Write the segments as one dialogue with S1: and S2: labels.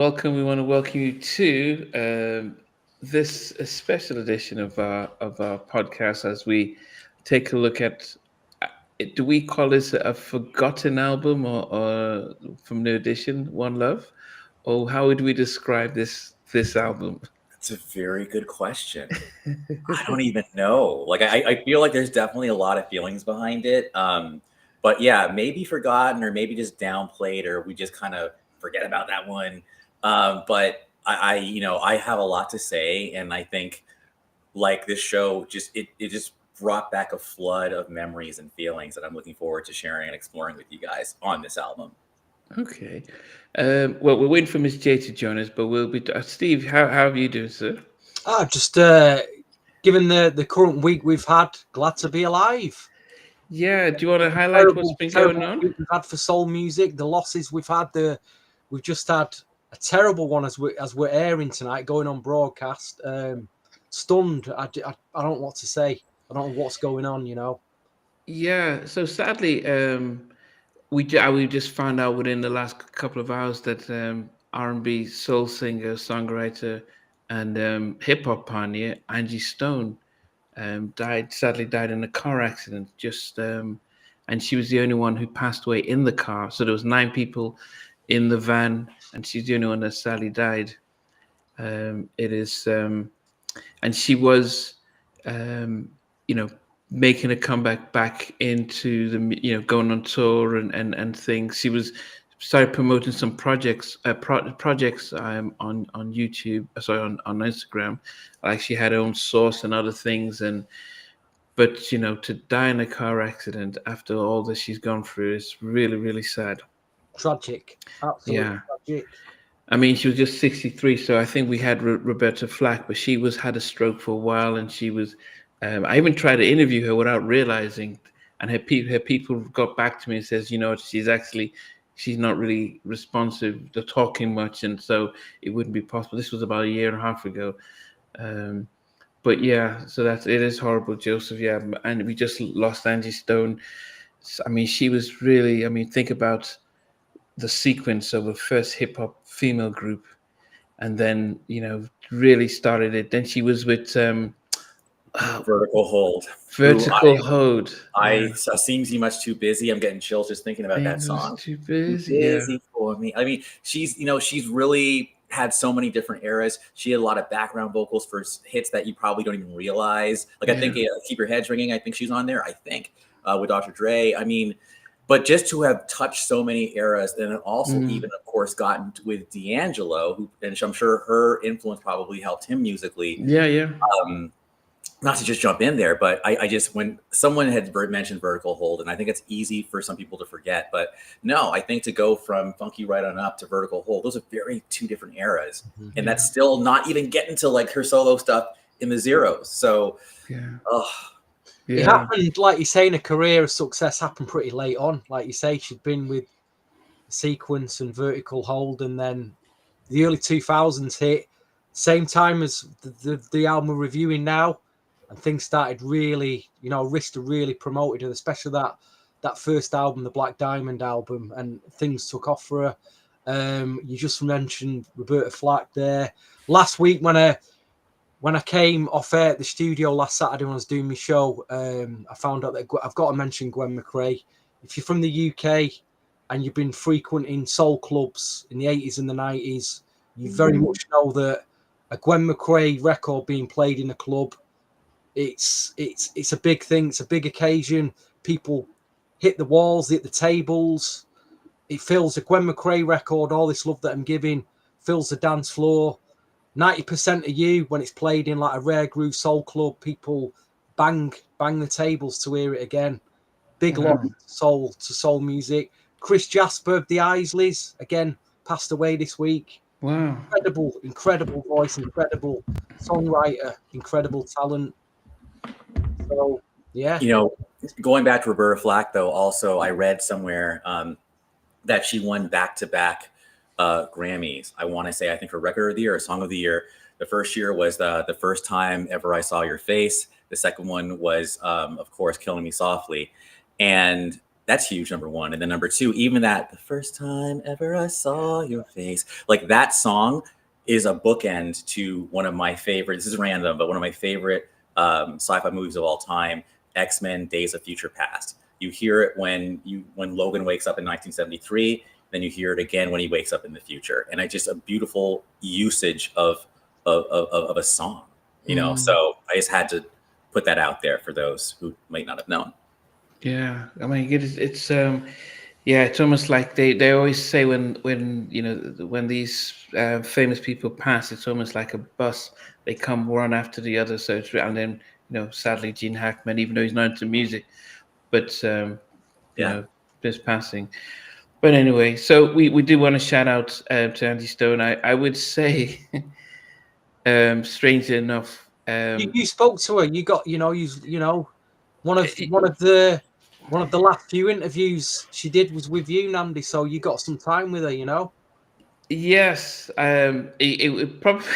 S1: Welcome. We want to welcome you to this special edition of our podcast as we take a look at. Do we call this a forgotten album or from New Edition, One Love, or how would we describe this album?
S2: That's a very good question. I don't even know. I feel like there's definitely a lot of feelings behind it. But yeah, maybe forgotten or maybe just downplayed or we just kind of forget about that one. But I have a lot to say, and I think like this show it just brought back a flood of memories and feelings that I'm looking forward to sharing and exploring with you guys on this album.
S1: Okay. Well, we're waiting for Miss J to join us, but we'll be. Steve, how have you doing, sir?
S3: Just given the current week we've had, glad to be alive.
S1: Yeah. Do you want to highlight what's been going on?
S3: We've had for soul music, the losses we've had. We've just had a terrible one as we're airing tonight, going on broadcast. Stunned. I don't know what to say. I don't know what's going on.
S1: Yeah. So sadly, we just found out within the last couple of hours that R&B soul singer, songwriter, and hip hop pioneer Angie Stone sadly died in a car accident. And she was the only one who passed away in the car. So there was 9 people in the van, and she's the only one that sadly died. It is, and she was, you know, making a comeback back into going on tour and things. She was started promoting some projects on YouTube, sorry, on Instagram. Like she had her own sauce and other things, but to die in a car accident after all that she's gone through is really, really sad.
S3: Tragic. Absolutely tragic.
S1: I mean, she was just 63, so I think we had Roberta Flack, but she had a stroke for a while, and she was. I even tried to interview her without realizing, and her people got back to me and says, she's not really responsive to talking much, and so it wouldn't be possible. This was about a year and a half ago. But yeah, so it is horrible, Joseph. Yeah, and we just lost Angie Stone. I mean, she was really. I mean, think about the sequence of a first hip hop female group, and then really started it. Then she was with
S2: Vertical Hold.
S1: Vertical Hold.
S2: I seems much too busy. I'm getting chills just thinking about that song.
S1: Too busy
S2: for me. I mean, she's really had so many different eras. She had a lot of background vocals for hits that you probably don't even realize. I think Keep Your Heads Ringing, I think she's on there. I think with Dr. Dre. I mean, but just to have touched so many eras, and also even, of course, gotten with D'Angelo, and I'm sure her influence probably helped him musically.
S1: Yeah.
S2: Not to just jump in there, but I just, when someone had mentioned Vertical Hold, and I think it's easy for some people to forget, but no, I think to go from Funky Right On Up to Vertical Hold, those are two different eras. And that's still not even getting to like her solo stuff in the zeros. So,
S3: It happened, like you say, in a career of success happened pretty late on. Like you say, she'd been with Sequence and Vertical Hold, and then the early 2000s hit, same time as the album we're reviewing now. And things started really, Arista really promoted her, especially that first album, the Black Diamond album, and things took off for her. You just mentioned Roberta Flack there. Last week when I came off air at the studio last Saturday when I was doing my show, I found out that I've got to mention Gwen McRae. If you're from the UK and you've been frequenting soul clubs in the 80s and the 90s, you very much know that a Gwen McRae record being played in a club, it's a big thing. It's a big occasion. People hit the walls, hit the tables. It fills a Gwen McRae record. All this love that I'm giving fills the dance floor. 90% of you, when it's played in like a rare groove soul club, people bang the tables to hear it again. Big love to soul music. Chris Jasper of the Isleys again passed away this week.
S1: Wow.
S3: Incredible voice, incredible songwriter, incredible talent. So, yeah.
S2: Going back to Roberta Flack, though, also I read somewhere that she won back-to-back Grammys. I want to say, I think, for Record of the Year or Song of the Year. The first year was the First Time Ever I Saw Your Face. The second one was, of course, Killing Me Softly. And That's huge, number one. And then number two, even that the first time ever I saw your face, like that song is a bookend to one of my favorite, this is random, but one of my favorite sci-fi movies of all time, X-Men Days of Future Past. You hear it when Logan wakes up in 1973, then you hear it again when he wakes up in the future. And it's just a beautiful usage of a song, you know? So I just had to put that out there for those who might not have known.
S1: Yeah, I mean, it's yeah, it's almost like they always say when you know when these famous people pass, it's almost like a bus. They come one after the other. So it's, and then sadly, Gene Hackman, even though he's not into music, but just passing. But anyway, so we do want to shout out to Angie Stone. I would say, strangely enough,
S3: you spoke to her. You got one of the last few interviews she did was with you, Nnamdi. So you got some time with her,
S1: Yes, it probably.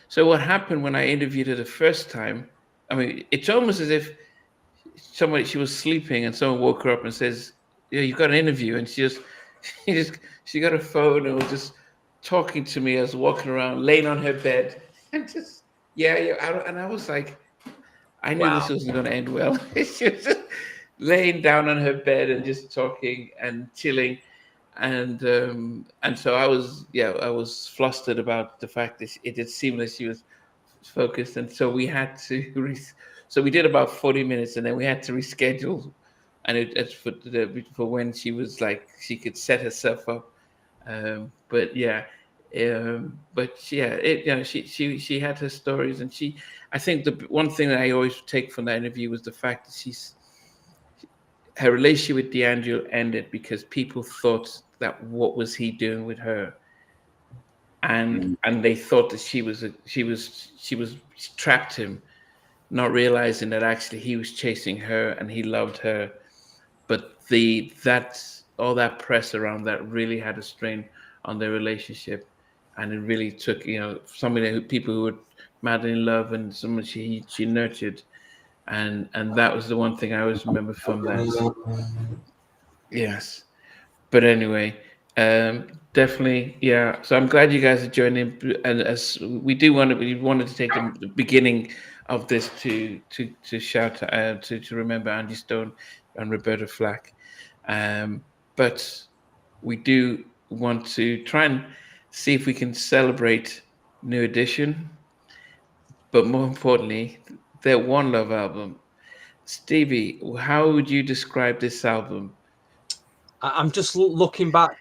S1: So what happened when I interviewed her the first time? I mean, it's almost as if she was sleeping and someone woke her up and says, "Yeah, you've got an interview," and she got a phone and was just talking to me as walking around, laying on her bed, and just and I was like, I knew this wasn't going to end well. She was just laying down on her bed and just talking and chilling. And so I was flustered about the fact that it did seem that she was focused, and so we had to so we did about 40 minutes, and then we had to reschedule, and it's for when she was like she could set herself up. But she had her stories, and I think the one thing that I always take from that interview was the fact that her relationship with D'Angelo ended because people thought that what was he doing with her, and they thought that she trapped him, not realizing that actually he was chasing her and he loved her. But all that press around that really had a strain on their relationship, and it really took people who were madly in love and someone she nurtured. And that was the one thing I always remember from that. Yes. But anyway, definitely, yeah. So I'm glad you guys are joining. And as we wanted to take the beginning of this to shout to remember Angie Stone and Roberta Flack. But we do want to try and see if we can celebrate New Edition, but more importantly, their One Love album. Stevie, how would you describe this album?
S3: I'm just looking back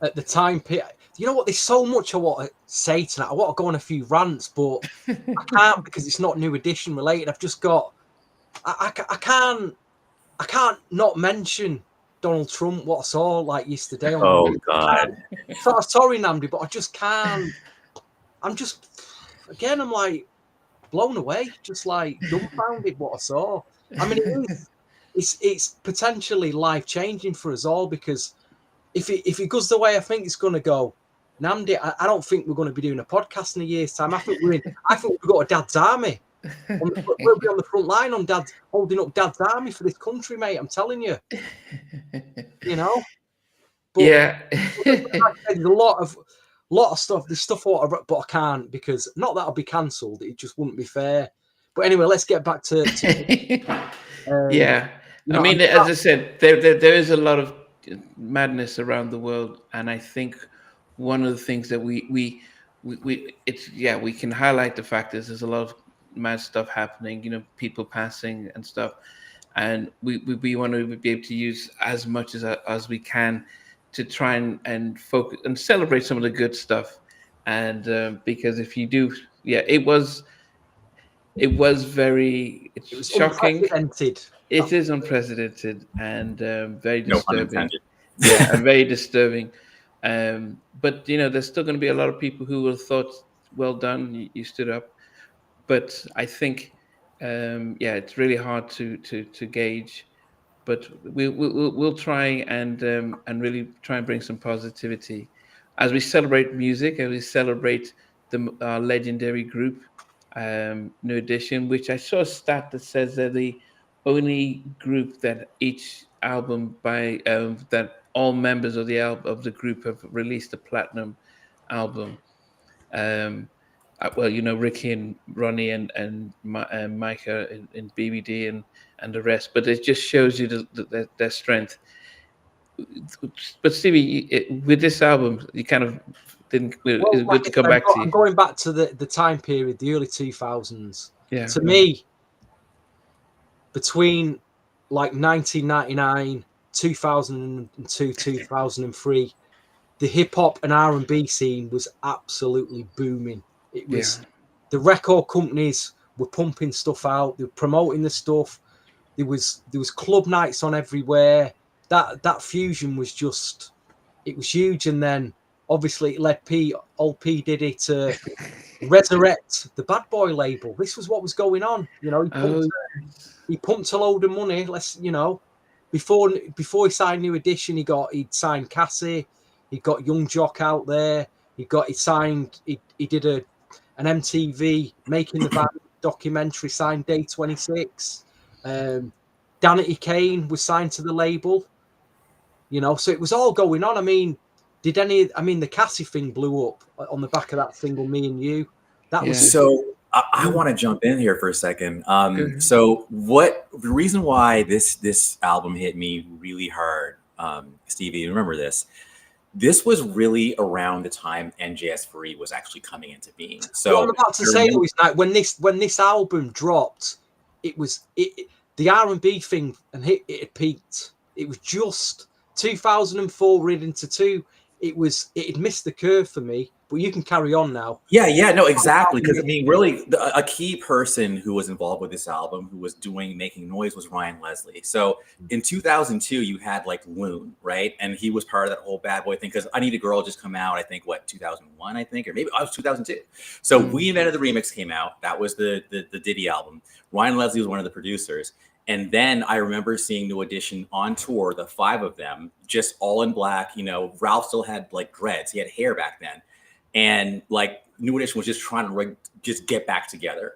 S3: at the time. You know what? There's so much I want to say tonight. I want to go on a few rants, but I can't because it's not New Edition related. I've just got. I can't not mention Donald Trump. What I saw like yesterday.
S2: Oh God!
S3: Sorry, Nnamdi, but I just can't. I'm like blown away, just like dumbfounded what I saw. I mean, it's potentially life changing for us all because if it goes the way I think it's going to go, Nnamdi, I don't think we're going to be doing a podcast in a year's time. I think we've got a Dad's Army. We'll be on the front line on holding up Dad's Army for this country, mate. I'm telling you. But,
S1: yeah.
S3: there's a lot of stuff. There's stuff but I can't because not that I'll be cancelled. It just wouldn't be fair. But anyway, let's get back to
S1: yeah. I mean, as I said, there is a lot of madness around the world, and I think one of the things that we can highlight the fact is there's a lot of mad stuff happening. People passing and stuff, and we want to be able to use as much as we can to try and focus and celebrate some of the good stuff. And because if you do, it was shocking.
S3: Unprecedented.
S1: It is unprecedented and very disturbing.
S2: No,
S1: and very disturbing. But there's still going to be a lot of people who will thought, "Well done, you stood up." But I think, it's really hard to gauge. But we'll try and really try and bring some positivity as we celebrate music, as we celebrate our legendary group, New Edition, which I saw a stat that says they're the only group that each album by that all members of the group have released a platinum album. Well, Ricky and Ronnie and Micah in BBD and the rest, but it just shows you their strength. But Stevie, with this album, you kind of didn't. It's good to come back to you.
S3: I'm going back to the time period, the early 2000s.
S1: Yeah.
S3: To me, between like 1999, 2002, 2003, the hip hop and R&B scene was absolutely booming. It was the record companies were pumping stuff out, they were promoting the stuff. There was club nights on everywhere. That fusion was just, it was huge. And then obviously it led old P Diddy to resurrect the Bad Boy label. This was what was going on. He pumped a load of money. Before he signed New Edition, he'd signed Cassie. He got Young Jock out there. He did an MTV Making the Band documentary, signed Day 26. Danity Kane was signed to the label. So it was all going on. I mean, the Cassie thing blew up on the back of that single, Me and You. That was
S2: so. I want to jump in here for a second. So the reason why this album hit me really hard, Stevie, remember this was really around the time NJS Free was actually coming into being. So
S3: what I'm about to say is that when this album dropped, the R&B thing and it had peaked. It was just 2004 read into 2. It had missed the curve for me, but you can carry on now.
S2: Yeah, no, exactly. Because I mean, really, a key person who was involved with this album, who was making noise, was Ryan Leslie. So in 2002, you had like Loon, right? And he was part of that whole Bad Boy thing. Because I Need a Girl just come out, I think, 2001, I think, or maybe it was 2002. So We Invented the Remix came out. That was the Diddy album. Ryan Leslie was one of the producers. And then I remember seeing New Edition on tour, the 5 of them, just all in black. Ralph still had like dreads. He had hair back then. And like New Edition was just trying to just get back together.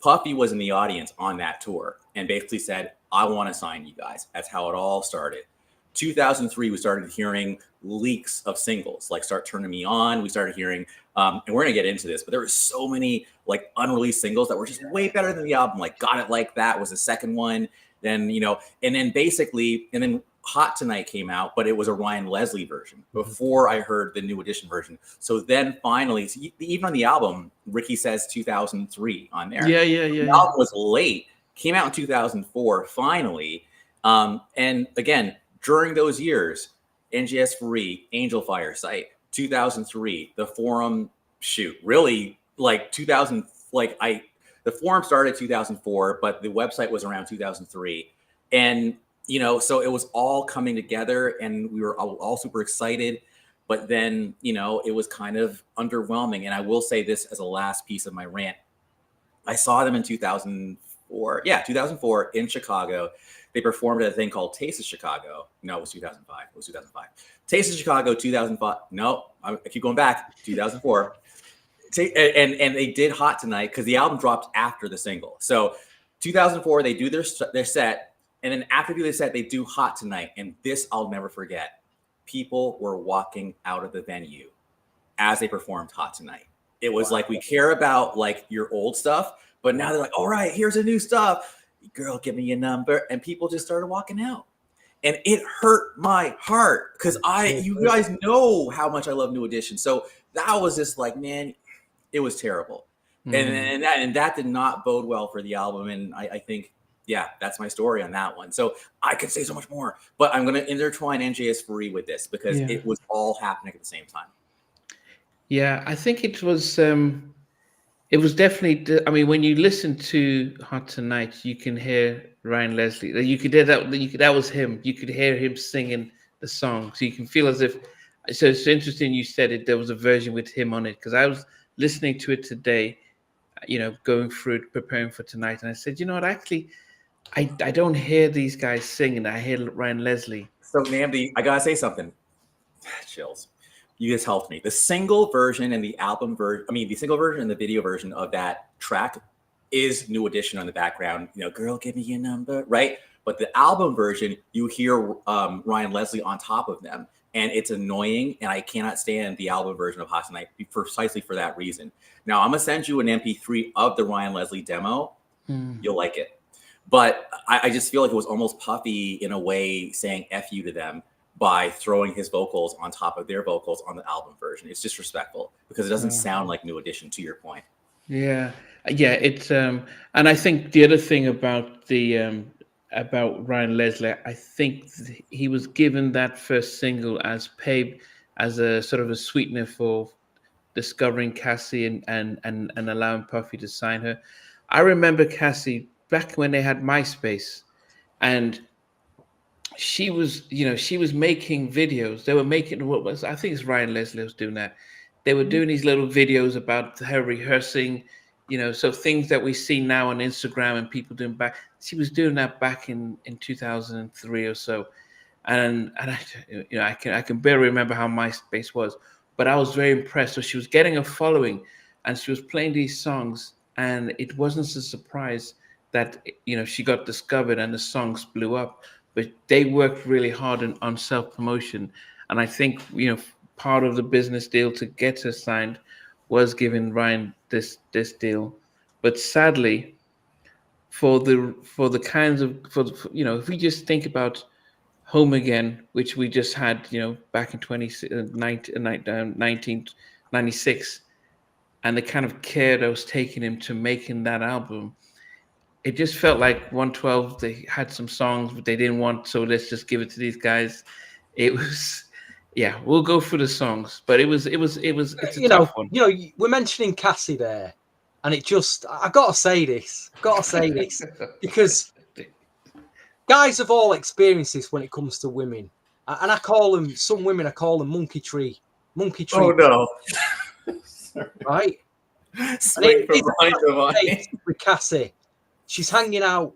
S2: Puffy was in the audience on that tour and basically said, I want to sign you guys. That's how it all started. 2003, we started hearing leaks of singles, like Start Turning Me On. We started hearing, and we're going to get into this, but there were so many like unreleased singles that were just way better than the album. Like Got It Like That was the second one. Then, and then Hot Tonight came out, but it was a Ryan Leslie version before I heard the New Edition version. So then finally, even on the album, Ricky says 2003 on there.
S1: Yeah.
S2: The album was late, came out in 2004, finally. And again, during those years, NGS Free, Angel Fire Site, 2003, the Forum shoot, really like 2000, the Forum started 2004, but the website was around 2003. And so it was all coming together and we were all super excited, but then, it was kind of underwhelming. And I will say this as a last piece of my rant. I saw them in 2004. Yeah, 2004 in Chicago. They performed at a thing called Taste of Chicago. No, it was 2005. It was 2005. Taste of Chicago, 2005. No, I keep going back. 2004. And they did Hot Tonight because the album dropped after the single. So 2004, they do their set. And then after they do the set, they do Hot Tonight. And this I'll never forget. People were walking out of the venue as they performed Hot Tonight. It was like, we care about like your old stuff, but now they're like, all right, here's the new stuff. Girl, give me your number. And people just started walking out. And it hurt my heart because you guys know how much I love New Edition. So that was just like, man, it was terrible. Mm-hmm. And that did not bode well for the album. And I think, yeah, that's my story on that one. So I could say so much more, but I'm going to intertwine NJS Free with this because it was all happening at the same time.
S1: Yeah, I think it was definitely, I mean, when you listen to Hot Tonight, you can hear Ryan Leslie. You could hear that was him. You could hear him singing the song. So you can feel as if, so it's interesting you said it, there was a version with him on it, because I was listening to it today, going through it, preparing for tonight. And I said, you know what, actually, I don't hear these guys singing. I hear Ryan Leslie.
S2: So Nnamdi, I gotta say something. Chills. You just helped me. The single version and the album version, the single version and the video version of that track is New Edition on the background. Girl, give me your number, right? But the album version, you hear Ryan Leslie on top of them, and it's annoying. And I cannot stand the album version of Hot Tonight precisely for that reason. Now, I'm gonna send you an MP3 of the Ryan Leslie demo. You'll like it. But I just feel like it was almost Puffy in a way saying F you to them by throwing his vocals on top of their vocals on the album version. It's disrespectful because it doesn't sound like New Edition, to your point.
S1: Yeah. It's and I think the other thing about the about Ryan Leslie, I think he was given that first single as a sort of a sweetener for discovering Cassie and allowing Puffy to sign her. I remember Cassie back when they had MySpace, and she was making videos. They were making I think it's Ryan Leslie was doing that. They were doing these little videos about her rehearsing, so things that we see now on Instagram and people doing back. She was doing that back in 2003 or so, and I can barely remember how MySpace was, but I was very impressed. So she was getting a following, and she was playing these songs, and it wasn't a surprise that she got discovered and the songs blew up. But they worked really hard on self-promotion, and I think part of the business deal to get her signed was giving Ryan this deal. But sadly, for the kinds of if we just think about Home Again, which we just had back in 1996, and the kind of care that was taking him to making that album, it just felt like 112. They had some songs but they didn't want, so let's just give it to these guys. It was, we'll go through the songs, but it's a tough one.
S3: We're mentioning Cassie there, and I gotta say this because guys have all experienced this when it comes to women, and I call them monkey tree.
S2: Oh no!
S3: Right?
S2: Swing from right to right.
S3: With Cassie, she's hanging out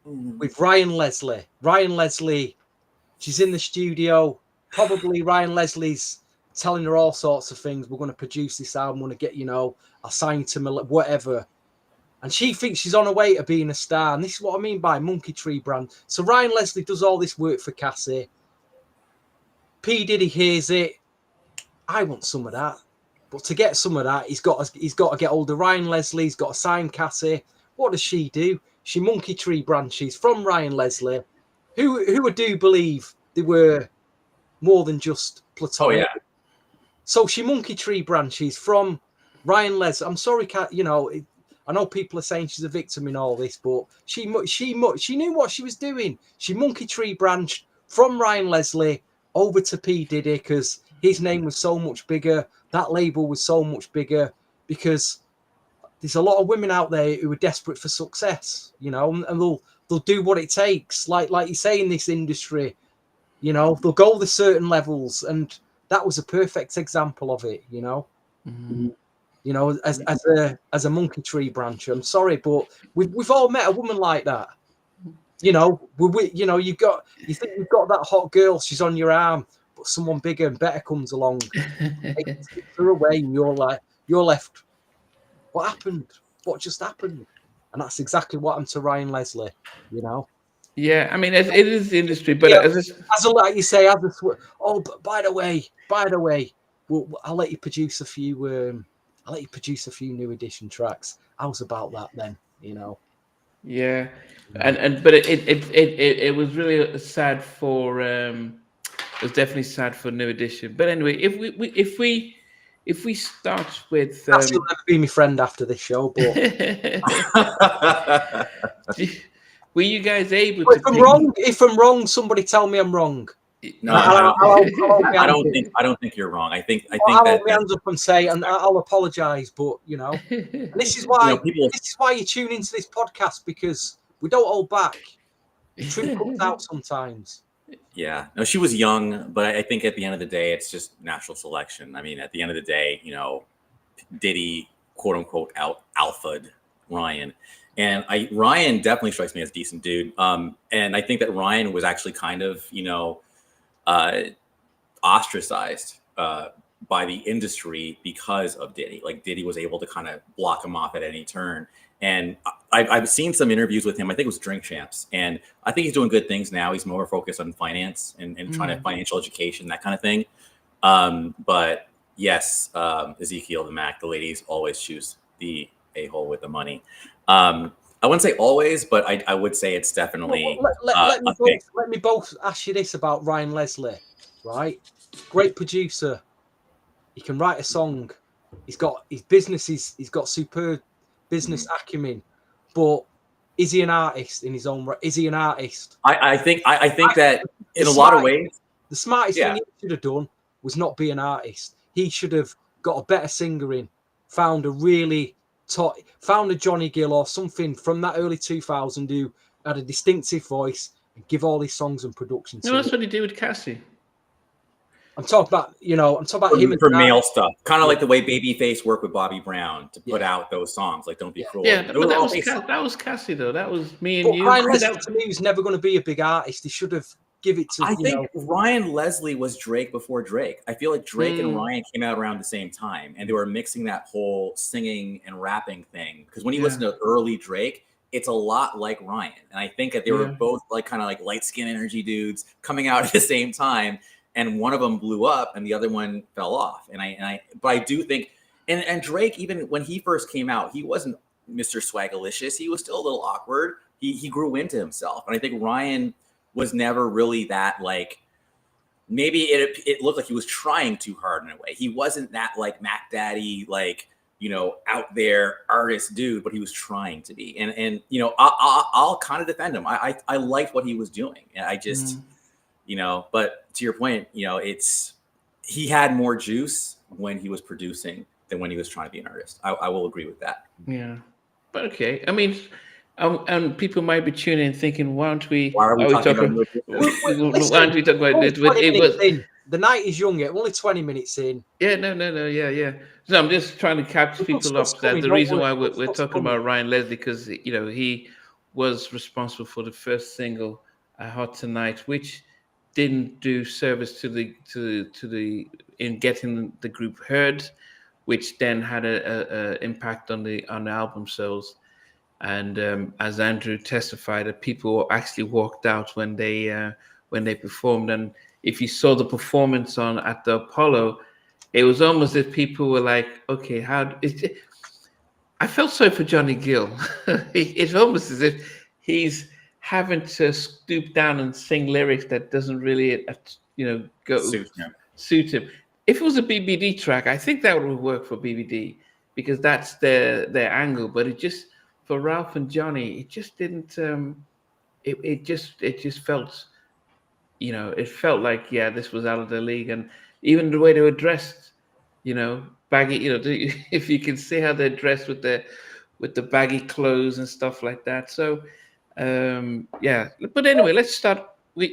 S3: with Ryan Leslie. Ryan Leslie, she's in the studio. Probably Ryan Leslie's telling her all sorts of things. We're going to produce this album. We're going to get, I'll sign to me, whatever. And she thinks she's on her way to being a star. And this is what I mean by monkey tree brand. So Ryan Leslie does all this work for Cassie. P. Diddy hears it. I want some of that. But to get some of that, he's got to get hold of Ryan Leslie. He's got to sign Cassie. What does she do? She monkey tree branches from Ryan Leslie, who I do believe they were more than just platonic.
S2: Oh yeah.
S3: So she monkey tree branches from Ryan Leslie. I'm sorry, I know people are saying she's a victim in all this, but she knew what she was doing. She monkey tree branched from Ryan Leslie over to P. Diddy because his name was so much bigger. That label was so much bigger because there's a lot of women out there who are desperate for success, and they'll do what it takes. Like you say in this industry, they'll go the certain levels, and that was a perfect example of it. As a monkey tree branch. I'm sorry, but we've all met a woman like that. You think you've got that hot girl, she's on your arm, but someone bigger and better comes along, takes her away, and you're left. What happened? What just happened? And that's exactly what happened to Ryan Leslie.
S1: Yeah, I mean, it is the industry, but
S3: like you say, but by the way, I'll let you produce a few. I'll let you produce a few New Edition tracks. I was about that then,
S1: Yeah, but it was really sad for. It was definitely sad for New Edition. But anyway, if we start with,
S3: you'll never be my friend after this show. But
S1: were you guys able
S3: to? If I'm wrong, somebody tell me I'm wrong.
S2: No, I don't think you're wrong. I think
S3: I'll hold my hands up and say, and I'll apologise. But this is why you tune into this podcast, because we don't hold back. The truth comes out sometimes.
S2: Yeah, no, she was young, but I think at the end of the day, it's just natural selection. I mean, at the end of the day, Diddy, quote unquote, alpha'd Ryan. And Ryan definitely strikes me as a decent dude. And I think that Ryan was actually kind of, ostracized by the industry because of Diddy. Like Diddy was able to kind of block him off at any turn. And I've seen some interviews with him. I think it was Drink Champs. And I think he's doing good things now. He's more focused on finance and trying to financial education, that kind of thing. But yes, Ezekiel, the Mac, the ladies always choose the a-hole with the money. I wouldn't say always, but I would say it's definitely.
S3: Let me both ask you this about Ryan Leslie, right? Great producer. He can write a song. He's got his business. He's got superb business acumen, but is he an artist in his own right? Is he an artist?
S2: I think that in a lot of ways,
S3: the smartest thing he should have done was not be an artist. He should have got a better singer in, found a Johnny Gill or something from that early 2000 who had a distinctive voice and give all his songs and production to
S1: No, that's what he did with Cassie.
S3: I'm talking about him
S2: for male stuff, kind of like the way Babyface worked with Bobby Brown to put out those songs, like "Don't Be Cruel."
S1: Yeah, but that was Cassie though. That was me and you.
S3: Ryan Leslie to me was never going to be a big artist. He should have give it to.
S2: I think Ryan Leslie was Drake before Drake. I feel like Drake and Ryan came out around the same time, and they were mixing that whole singing and rapping thing. Because when you listen to early Drake, it's a lot like Ryan, and I think that they were both like kind of like light skin energy dudes coming out at the same time. And one of them blew up and the other one fell off. But I do think, and Drake, even when he first came out, he wasn't Mr. Swagalicious. He was still a little awkward. He grew into himself. And I think Ryan was never really that, like, maybe it looked like he was trying too hard in a way. He wasn't that like Mac Daddy, like, out there artist dude, but he was trying to be. And I'll kind of defend him. I liked what he was doing. And I just, but to your point, he had more juice when he was producing than when he was trying to be an artist. I will agree with that.
S1: Yeah, but okay. I mean, and people might be tuning in thinking, why are we talking about
S3: it? The night is young yet. Only 20 minutes in.
S1: Yeah, no, yeah. So I'm just trying to catch people up. That the reason why we're talking about Ryan Leslie, because he was responsible for the first single, "Hot Tonight," which didn't do service to the in getting the group heard, which then had a impact on the album sales. And as Andrew testified, that people actually walked out when they performed. And if you saw the performance at the Apollo, it was almost as if people were like, okay, I felt sorry for Johnny Gill. It's almost as if he's having to stoop down and sing lyrics that doesn't really, suit him. If it was a BBD track, I think that would work for BBD because that's their angle. But it just, for Ralph and Johnny, it just didn't. It just felt, it felt like this was out of the league, and even the way they were dressed, baggy. If you can see how they're dressed with the baggy clothes and stuff like that. So. But anyway, let's start with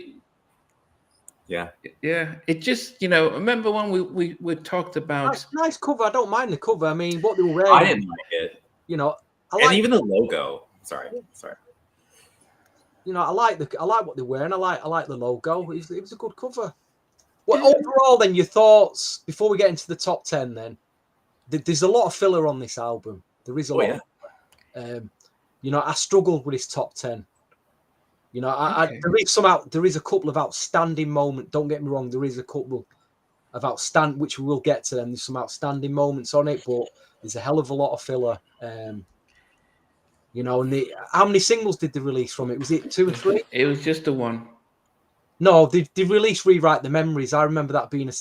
S1: it just remember when we talked about
S3: nice cover. I don't mind the cover. I mean, what they were wearing,
S2: I didn't like it.
S3: And
S2: even the logo. Sorry.
S3: I like what they're wearing. I like the logo. It was a good cover. Well, overall, then your thoughts before we get into the top 10. Then there's a lot of filler on this album. There is a lot. I struggled with his top 10. There is a couple of outstanding moments. Don't get me wrong. There is a couple of outstanding, which we will get to them. There's some outstanding moments on it, but there's a hell of a lot of filler. And how many singles did they release from it? Was it 2 or 3?
S1: It was just the one.
S3: No, they released "Rewrite the Memories." I remember that being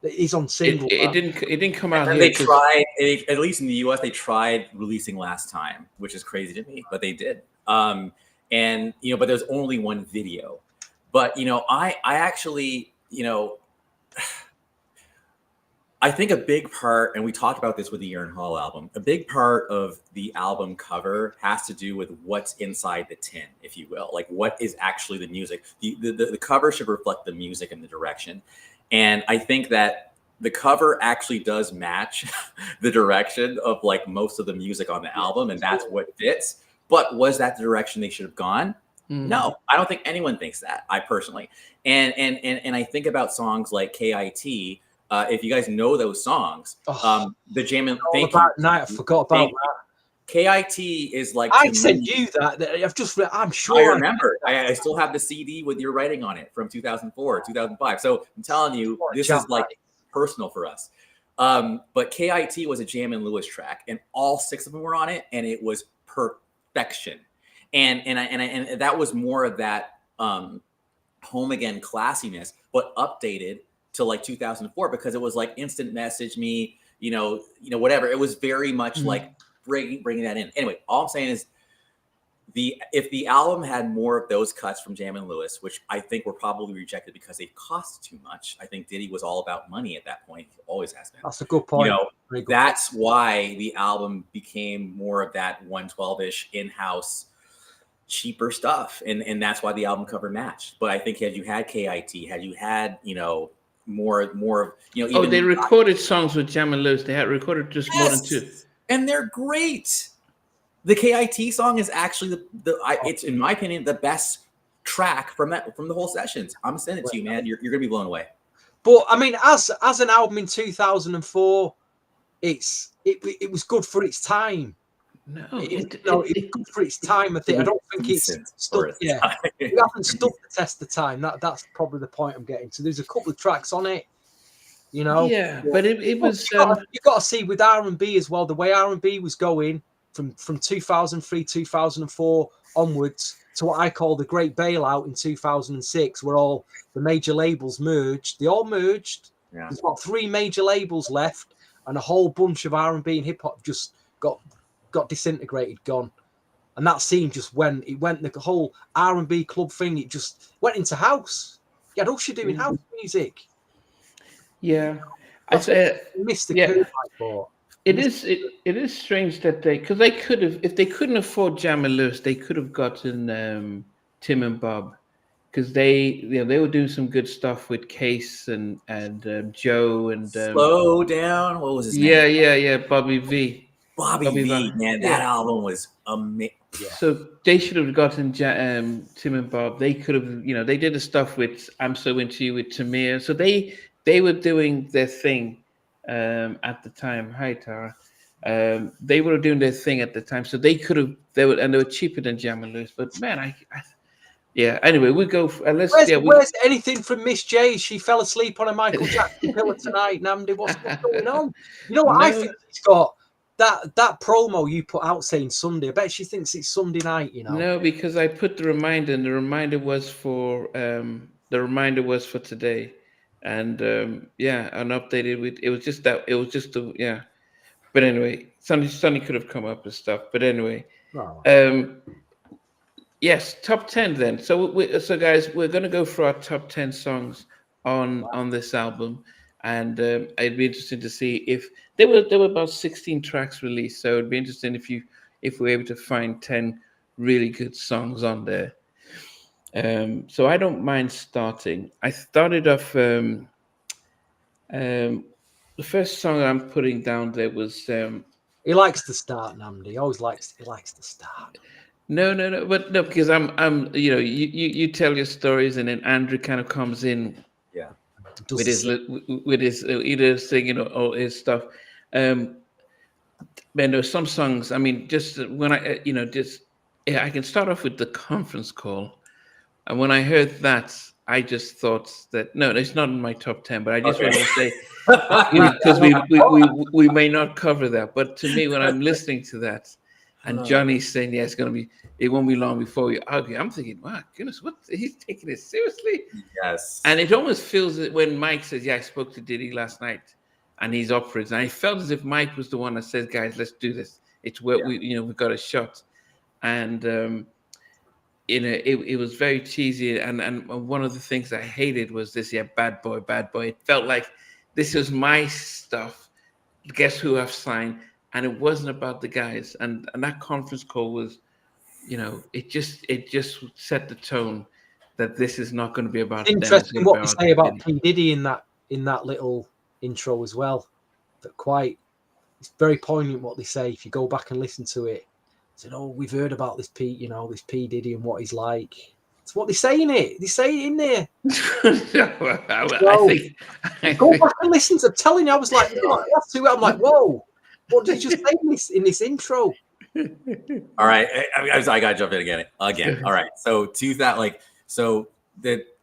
S3: he's on single.
S1: It didn't come out.
S2: And they tried, at least in the US, they tried releasing Last Time, which is crazy to me, but they did. But there's only one video. But I actually, I think a big part, and we talked about this with the Aaron Hall album, a big part of the album cover has to do with what's inside the tin, if you will, like what is actually the music. The cover should reflect the music and the direction. And I think that the cover actually does match the direction of like most of the music on the album, and that's what fits. But was that the direction they should have gone? No, I don't think anyone thinks that. I personally, and I think about songs like KIT, If you guys know those songs, the Jammin'. Thank
S3: about
S2: you.
S3: Knight, I forgot about that.
S2: KIT is like.
S3: I sent you that. I've just. I'm sure.
S2: I remember. I still have the CD with your writing on it from 2004, 2005. So I'm telling you, this is like personal for us. But KIT was a Jammin' Lewis track, and all 6 of them were on it, and it was perfection. And that was more of that home again classiness, but updated to like 2004 because it was like instant message me, whatever. It was very much like bringing that in. Anyway, all I'm saying is if the album had more of those cuts from Jammin' Lewis, which I think were probably rejected because they cost too much. I think Diddy was all about money at that point. He always has been.
S3: That's a good point.
S2: That's why the album became more of that 112-ish in-house cheaper stuff. And that's why the album cover matched. But I think had you had KIT, had you had, more of, even
S1: they recorded songs with Jammin' Lewis. They had recorded just more than 2.
S2: And they're great. The KIT song is actually it's in my opinion the best track from the whole sessions. I'm sending it to you, man. You're gonna be blown away.
S3: But I mean, as an album in 2004, it was good for its time. It's good for its time. I don't think it's stood. Yeah, it hasn't stood the test of time. That's probably the point I'm getting to. There's a couple of tracks on it.
S1: Yeah, but it was.
S3: You got to see with R&B as well. The way R&B was going from 2003, 2004 onwards to what I call the Great Bailout in 2006, where all the major labels merged. They all merged. Yeah. There's about 3 major labels left, and a whole bunch of R&B and hip hop just got disintegrated, gone. And that scene just went. The whole R&B club thing. It just went into house. You had Usher doing house music.
S1: Yeah, I say
S3: missed the curve. I thought.
S1: It is strange that because they could have, if they couldn't afford Jammin' Lewis, they could have gotten Tim and Bob, because they were doing some good stuff with Case and Joe and
S2: Slow Down. What was his name?
S1: Yeah, Bobby V.
S2: Bobby V. Man, that album was amazing.
S1: Yeah. So they should have gotten Tim and Bob. They could have, they did the stuff with I'm So Into You with Tamir. So they were doing their thing. At the time, hi Tara. They were doing their thing at the time, so they could have. They were cheaper than Jammin' Lewis. But man, Anyway, we go.
S3: Where's anything from Miss J? She fell asleep on a Michael Jackson pillow tonight. Nnamdi, what's going on? You know what? I think it's got that promo you put out saying Sunday. I bet she thinks it's Sunday night.
S1: No, because I put the reminder, and the reminder was for today. And updated with it was just but anyway, Sunny could have come up with stuff, but anyway, yes, top 10 then. So guys, we're gonna go for our top 10 songs on this album, and it'd be interesting to see if there were about 16 tracks released, so it'd be interesting if we're able to find 10 really good songs on there. So I don't mind starting. I started off. The first song I'm putting down there was.
S3: He likes to start, Nnamdi. He always likes to start.
S1: No, because I'm. You tell your stories, and then Andrew kind of comes in.
S2: Yeah.
S1: With his either singing or his stuff. Man, there's some songs. I mean, just when I can start off with The Conference Call. And when I heard that, I just thought that no, it's not in my top 10. But I just wanted to say because we may not cover that. But to me, when I'm listening to that, and Johnny's saying, "Yeah, it won't be long before we argue," I'm thinking, "Wow, goodness, what? He's taking it seriously."
S2: Yes.
S1: And it almost feels that when Mike says, "Yeah, I spoke to Diddy last night, and he's up for it," and I felt as if Mike was the one that says, "Guys, let's do this. It's where we've got a shot," and. It was very cheesy, and one of the things I hated was this. Yeah, bad boy. It felt like this was my stuff. Guess who I've signed? And it wasn't about the guys. And that conference call was, it just set the tone that this is not going to be about.
S3: Interesting what you say about P Diddy in that little intro as well. It's very poignant what they say. If you go back and listen to it. Said, "Oh, we've heard about this P Diddy and what he's like." It's what they say in it. They say it in there.
S1: I
S3: Go
S1: think
S3: back and listen to. I'm telling you, I was like, I'm like, whoa, what did you just say in this intro?
S2: All right, I gotta jump in again. All right, so that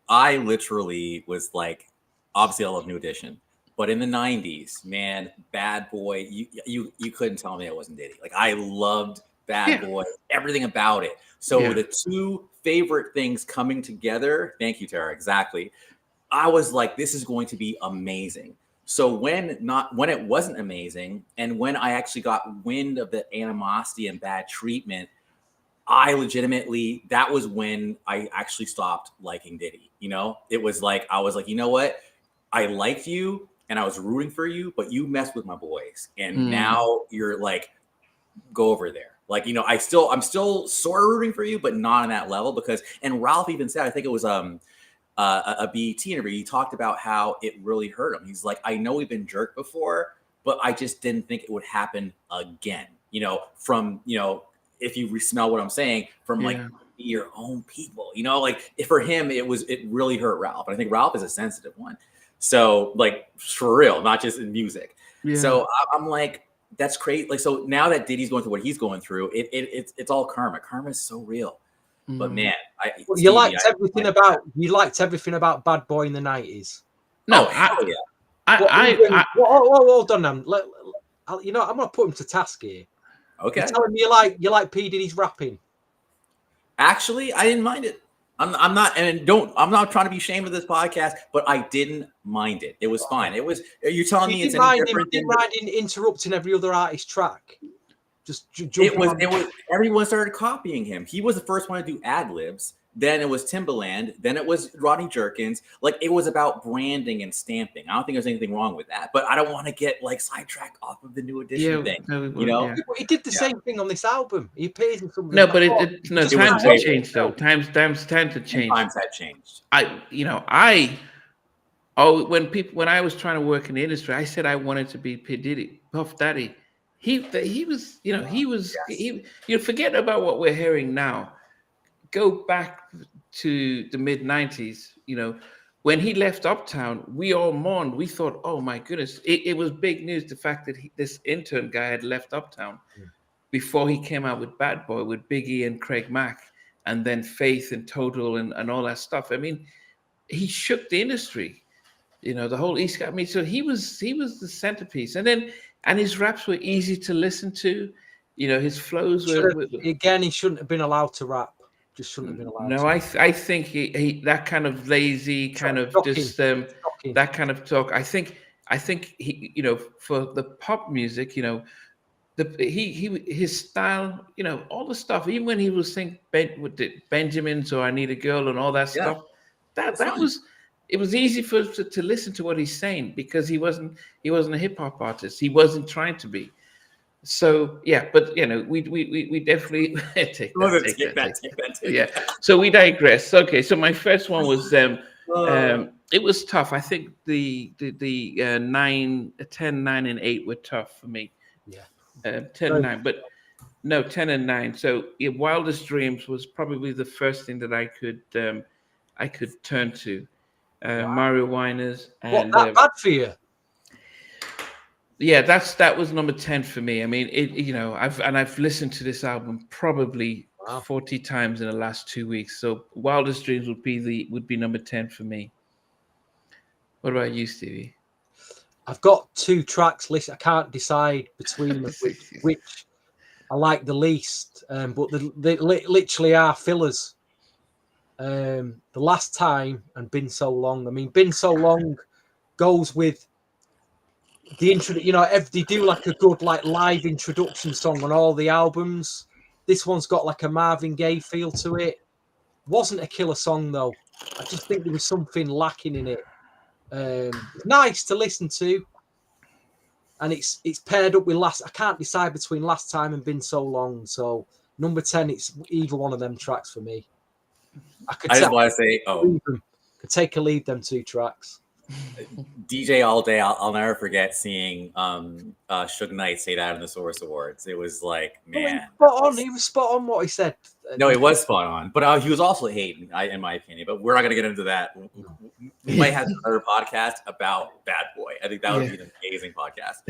S2: I literally was like, obviously I love New Edition, but in the '90s, man, Bad Boy, you couldn't tell me it wasn't Diddy. Like I loved Bad Boy, everything about it. So the two favorite things coming together. Thank you, Tara. Exactly. I was like, this is going to be amazing. So when it wasn't amazing, and when I actually got wind of the animosity and bad treatment, that was when I actually stopped liking Diddy. You know, it was like, I was like, you know what? I liked you and I was rooting for you, but you messed with my boys. And now you're like, go over there. Like, you know, I'm still sort of rooting for you, but not on that level and Ralph even said, I think it was, a BET interview, he talked about how it really hurt him. He's like, I know we've been jerked before, but I just didn't think it would happen again. You know, if you smell what I'm saying, from like your own people, you know, like for him, it really hurt Ralph. And I think Ralph is a sensitive one. So like for real, not just in music. Yeah. So I'm like, that's crazy. Like, so now that Diddy's going through what he's going through, it's all karma. Karma is so real. But man,
S3: you liked everything about Bad Boy in the '90s.
S1: No,
S3: hold on, man. You know, I'm gonna put him to task here.
S2: Okay,
S3: you're telling me you like P Diddy's rapping.
S2: Actually, I didn't mind it. I'm not trying to be ashamed of this podcast, but I didn't mind it. It was fine. It was. You're telling me it's any different?
S3: You didn't mind interrupting every other artist track.
S2: It was everyone started copying him. He was the first one to do ad libs. Then it was Timbaland. Then it was Rodney Jerkins. Like it was about branding and stamping. I don't think there's anything wrong with that. But I don't want to get like sidetracked off of the New Edition thing. You know,
S3: he did the same thing on this album. He appears in some.
S1: No, but times have changed though. Times tend to change.
S2: Times had changed.
S1: When I was trying to work in the industry, I said I wanted to be P Diddy, Puff Daddy. He was, you forget about what we're hearing now. Go back to the mid '90s, when he left Uptown, we all mourned. We thought, oh my goodness, it was big news, the fact that this intern guy had left Uptown before he came out with Bad Boy, with Biggie and Craig Mack, and then Faith and Total and all that stuff. I mean, he shook the industry, the whole East Coast. I mean, so he was the centerpiece. And his raps were easy to listen to. His flows were.
S3: Again, he shouldn't have been allowed to rap. Just shouldn't have been allowed.
S1: No, I think he that kind of lazy kind of just that kind of talk. I think he for the pop music, his style, all the stuff. Even when he was singing with the Benjamins or I Need a Girl and all that stuff, that was. It was easy to listen to what he's saying because he wasn't a hip hop artist. He wasn't trying to be. So but we definitely take that. Yeah. So we digress. Okay. So my first one was it was tough. I think the 10, 9, and 8 were tough for me. Yeah. 10 and 9, but no 10 and 9. So Wildest Dreams was probably the first thing that I could turn to. Mario Winers and
S3: that bad for you?
S1: Yeah, that was number 10 for me. I mean, I've listened to this album probably 40 times in the last 2 weeks. So Wildest Dreams would be number 10 for me. What about you, Stevie?
S3: I've got 2 tracks listed. I can't decide between them which I like the least, but they literally are fillers. The Last Time and Been So Long. I mean, Been So Long goes with the intro. They do like a good live introduction song on all the albums. This one's got like a Marvin Gaye feel to it. Wasn't a killer song though. I just think there was something lacking in it. Nice to listen to, and it's paired up with Last. I can't decide between Last Time and Been So Long. So number 10, it's either one of them tracks for me. I just want to say,
S2: could
S3: take or leave them 2 tracks.
S2: DJ all day. I'll never forget seeing Suge Knight say that in the Source Awards. It was like, man,
S3: He was spot on what he said.
S2: No, it was spot on, but he was also hating, in my opinion. But we're not going to get into that. We might have another podcast about Bad Boy. I think that would be an amazing podcast.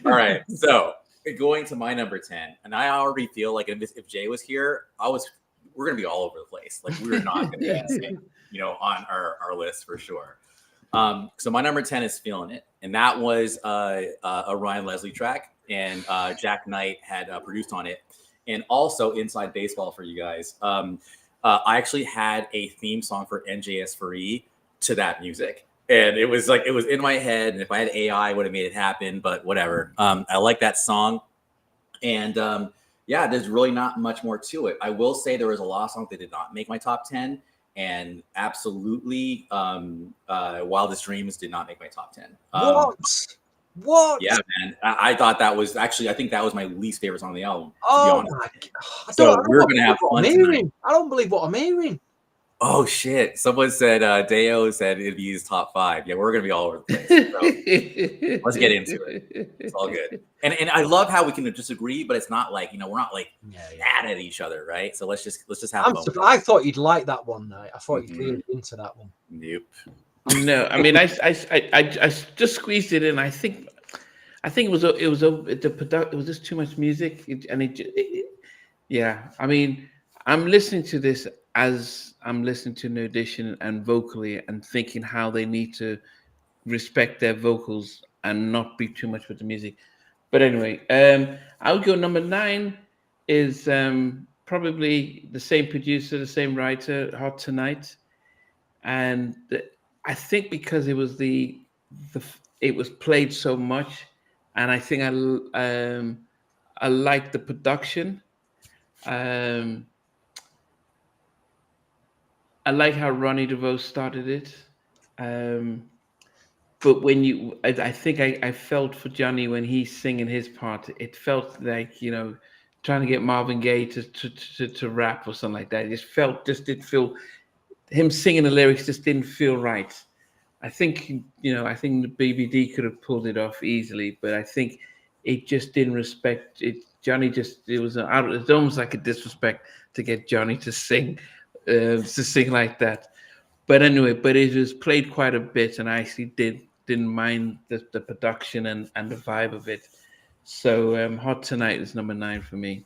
S2: All right, so going to my number 10, and I already feel like if Jay was here, we're going to be all over the place. Like we're not going to be the same, on our list for sure. So my number 10 is Feeling It, and that was a Ryan Leslie track, and Jack Knight had produced on it. And also inside baseball for you guys. I actually had a theme song for NJS Free to that music. And it was in my head. And if I had AI, I would have made it happen, but whatever. I like that song. And there's really not much more to it. I will say there was a lot of songs that did not make my top 10. And absolutely, Wildest Dreams did not make my top 10.
S3: What?
S2: Yeah, man. I thought that was actually, I think that was my least favorite song on the album.
S3: Oh, my God.
S2: So we're going to have fun tonight.
S3: I don't believe what I'm hearing.
S2: Oh, shit. Someone said, Deo said it'd be his top 5. Yeah, we're going to be all over the place. So let's get into it. It's all good. And I love how we can disagree, but it's not like, we're not like mad at each other, right? So let's just have fun.
S3: I thought you'd like that one night. I thought you'd be into that one.
S2: Nope.
S1: No, I mean, I just squeezed it in. I think it was just too much music, I mean, I'm listening to this as I'm listening to an audition and vocally and thinking how they need to respect their vocals and not be too much with the music. But anyway, I would go number 9 is probably the same producer, the same writer, Hot Tonight, and I think because it was it was played so much, and I think I like the production. I like how Ronnie DeVoe started it. But when I think I felt for Johnny when he's singing his part, it felt like, trying to get Marvin Gaye to rap or something like that. It just didn't feel, him singing the lyrics just didn't feel right. I think, I think the BBD could have pulled it off easily, but I think it just didn't respect it. Johnny it was almost like a disrespect to get Johnny to sing like that. But anyway, it was played quite a bit, and I actually didn't mind the production and the vibe of it. So Hot Tonight is number 9 for me.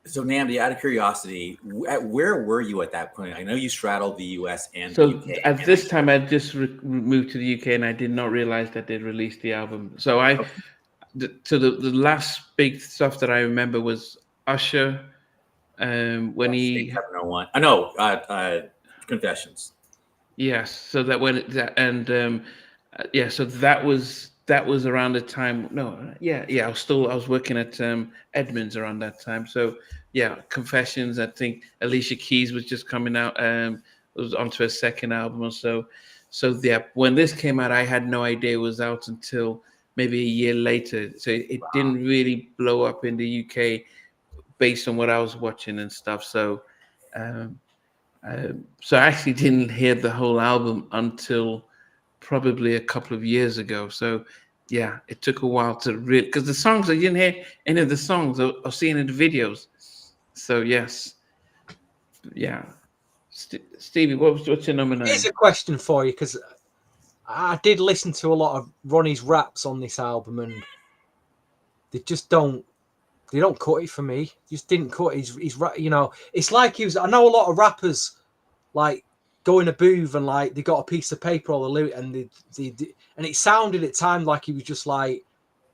S2: So Nnamdi, out of curiosity, where were you at that point? I know you straddled the US and
S1: the
S2: UK.
S1: At this time, I just moved to the UK, and I did not realize that they'd released the album. So the last big stuff that I remember was Usher, when he
S2: 701. I know, Confessions.
S1: Yes, so that so that was around the time. I was working at Edmonds around that time. So Confessions. I think Alicia Keys was just coming out. It was onto her second album or so. So when this came out, I had no idea it was out until maybe a year later. So it didn't really blow up in the UK based on what I was watching and stuff. So so I actually didn't hear the whole album until probably a couple of years ago. So it took a while to read, because the songs, I didn't hear any of the songs or seeing in the videos. So yes, Stevie, what's your number 9?
S3: Here's a question for you, because I did listen to a lot of Ronnie's raps on this album, and they just don't cut it for me. Just didn't cut. He's it's like he was. I know a lot of rappers like go in a booth and like they got a piece of paper or the lyric, and and it sounded at times like he was just like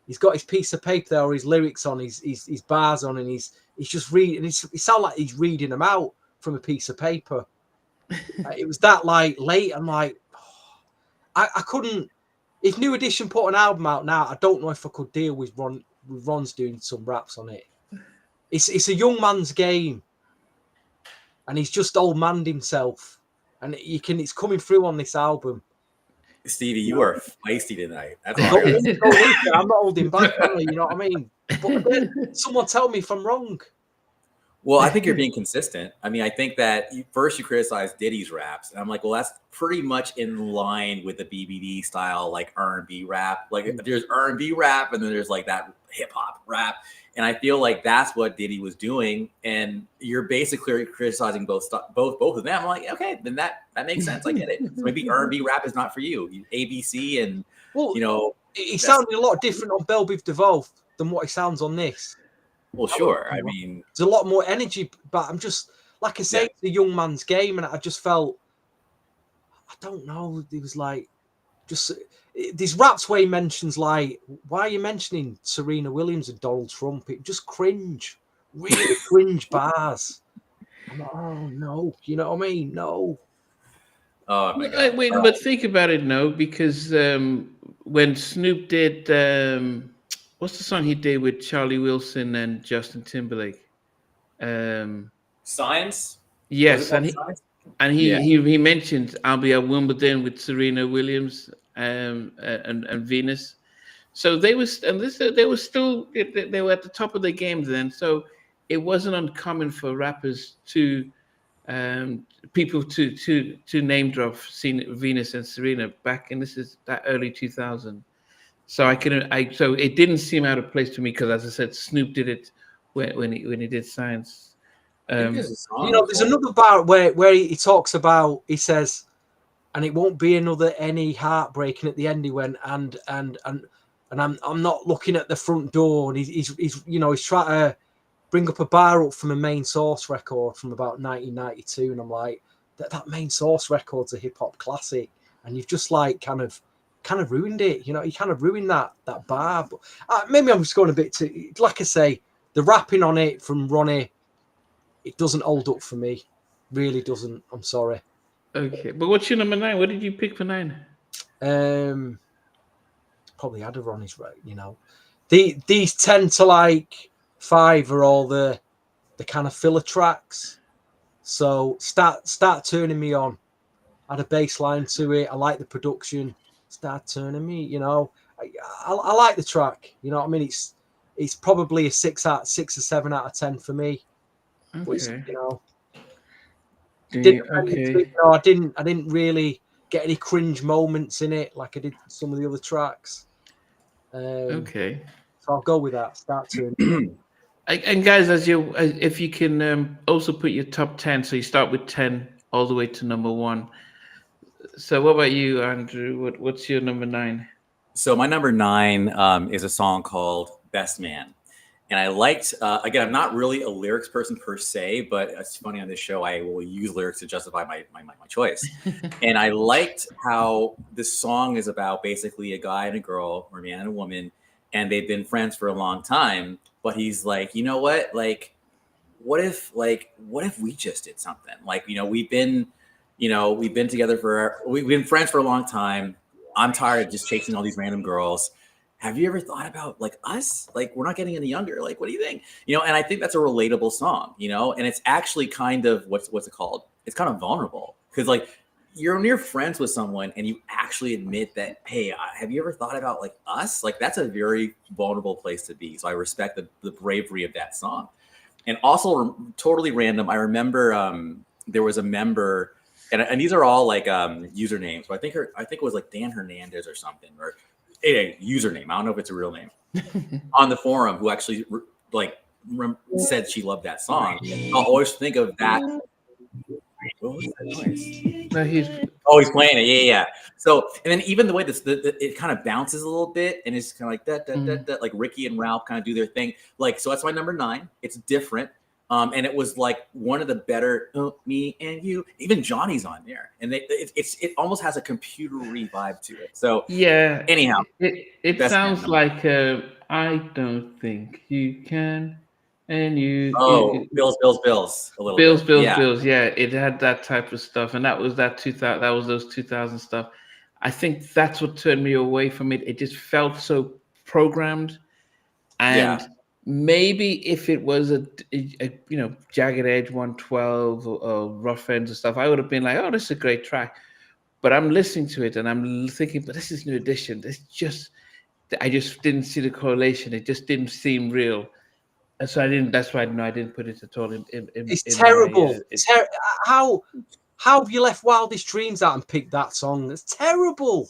S3: he's got his piece of paper there or his lyrics on, his bars on, and he's just reading. It sounded like he's reading them out from a piece of paper. It was that like late. I'm like, I couldn't. If New Edition put an album out now, I don't know if I could deal with Ron's doing some raps on it. It's a young man's game, and he's just old manned himself, and it's coming through on this album.
S2: Stevie, you are feisty tonight. That's
S3: all I'm not holding back, you know what I mean? But then someone tell me if I'm wrong.
S2: Well, I think you're being consistent. I mean, I think that first you criticize Diddy's raps, and I'm like, well, that's pretty much in line with the BBD style, like R&B rap. Like there's R&B rap, and then there's like that hip hop rap, and I feel like that's what Diddy was doing. And you're basically criticizing both of them. I'm like, okay, then that makes sense. I get it. So maybe R&B rap is not for you. ABC and
S3: he sounded a lot different on Belle Biv DeVoe than what he sounds on this.
S2: Well, sure. I mean,
S3: there's a lot more energy, but I'm just, like I say, it's a young man's game, and I just felt, I don't know, it was like, just these raps where he mentions, like, why are you mentioning Serena Williams and Donald Trump? It just cringe, really cringe bars. I'm like, oh no, you know what I mean? No.
S2: Oh my God.
S1: Wait, but think about it, no, because when Snoop did, what's the song he did with Charlie Wilson and Justin Timberlake?
S2: Science.
S1: Yes, and he mentioned I'll be at Wimbledon with Serena Williams and Venus. So they were still they were at the top of their game then. So it wasn't uncommon for rappers to people to name drop Venus and Serena back in that early 2000. So so it didn't seem out of place to me because, as I said, Snoop did it when he did Science.
S3: There's another bar where he talks about, he says, and it won't be any heartbreaking at the end. He went and I'm not looking at the front door, and he's trying to bring up a bar up from a Main Source record from about 1992, and I'm like, that Main Source record's a hip hop classic, and you've just like kind of ruined it. You kind of ruined that bar. But maybe I'm just going a bit too, like I say, the rapping on it from Ronnie, it doesn't hold up for me. Really doesn't. I'm sorry.
S1: Okay, but what's your number 9? What did you pick for 9?
S3: Probably had a Ronnie's right. These tend to like 5 are all the kind of filler tracks. So start turning me on. Add a bass line to it. I like the production. Start turning me. I like the track. You know what I mean? It's probably a 6 or 7 out of 10 for me.
S1: Okay.
S3: I didn't really get any cringe moments in it like I did some of the other tracks.
S1: Okay.
S3: So I'll go with that. Start turning.
S1: And guys, if you can also put your top 10, so you start with 10 all the way to number 1. So what about you, Andrew? What's your number 9?
S2: So my number 9 is a song called Best Man. And I liked, again, I'm not really a lyrics person per se, but it's funny on this show, I will use lyrics to justify my choice. And I liked how this song is about basically a guy and a girl, or a man and a woman, and they've been friends for a long time. But he's like, you know what? Like, what if we just did something? Like, we've been together we've been friends for a long time. I'm tired of just chasing all these random girls. Have you ever thought about like us? Like, we're not getting any younger. Like, what do you think? And I think that's a relatable song, and it's actually kind of, what's it called? It's kind of vulnerable because like you're friends with someone and you actually admit that, hey, have you ever thought about like us? Like, that's a very vulnerable place to be. So I respect the bravery of that song. And also totally random, I remember there was a member, and these are all like usernames. So I think it was like Dan Hernandez or something, or a username. I don't know if it's a real name on the forum, who actually said she loved that song. I'll always think of that. What was that noise?
S1: No, he's
S2: playing it. Yeah. So, and then even the way it kind of bounces a little bit, and it's kind of like that, like Ricky and Ralph kind of do their thing. Like, so that's my number 9. It's different. And it was like one of the better, me and you. Even Johnny's on there, and it almost has a computery vibe to it. So
S1: yeah.
S2: Anyhow,
S1: it sounds like I don't think you can, and you.
S2: Bills. A little
S1: Bills.
S2: bit.
S1: Yeah, it had that type of stuff, and that was that 2000. That was those 2000 stuff. I think that's what turned me away from it. It just felt so programmed, and. Maybe if it was a Jagged Edge 112 or Rough Ends and stuff, I would have been like, oh, this is a great track. But I'm listening to it and I'm thinking, but this is New Edition. I just didn't see the correlation. It just didn't seem real. So I didn't. That's why I didn't put it at all in.
S3: It's
S1: in
S3: terrible.
S1: My,
S3: How have you left Wildest Dreams out and picked that song? It's terrible.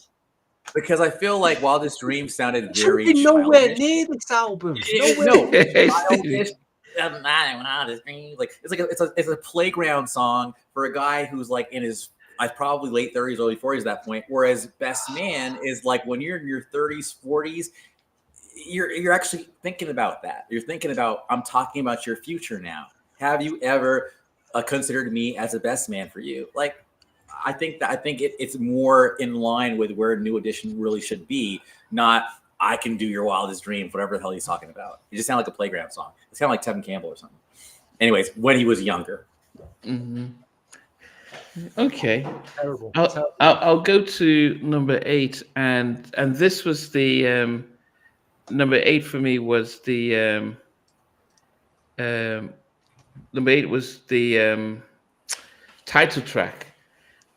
S2: Because I feel like Wildest Dreams sounded
S3: It should
S2: very
S3: be nowhere
S2: childish.
S3: near this album.
S2: No,
S1: Stevie.
S2: childish. Wildest Dreams. Like it's a playground song for a guy who's like in his probably late 30s, early 40s at that point. Whereas Best Man is like when you're in your 30s, 40s, you're actually thinking about that. You're thinking about, I'm talking about your future now. Have you ever considered me as a best man for you? Like, I think it's more in line with where New Edition really should be, not I can do your wildest dreams, whatever the hell he's talking about. It just sounds like a playground song. It's kind of like Tevin Campbell or something. Anyways, when he was younger.
S1: Mm-hmm. Okay.
S3: Terrible.
S1: I'll go to number 8, and this was the number 8 for me was the number 8 was the title track.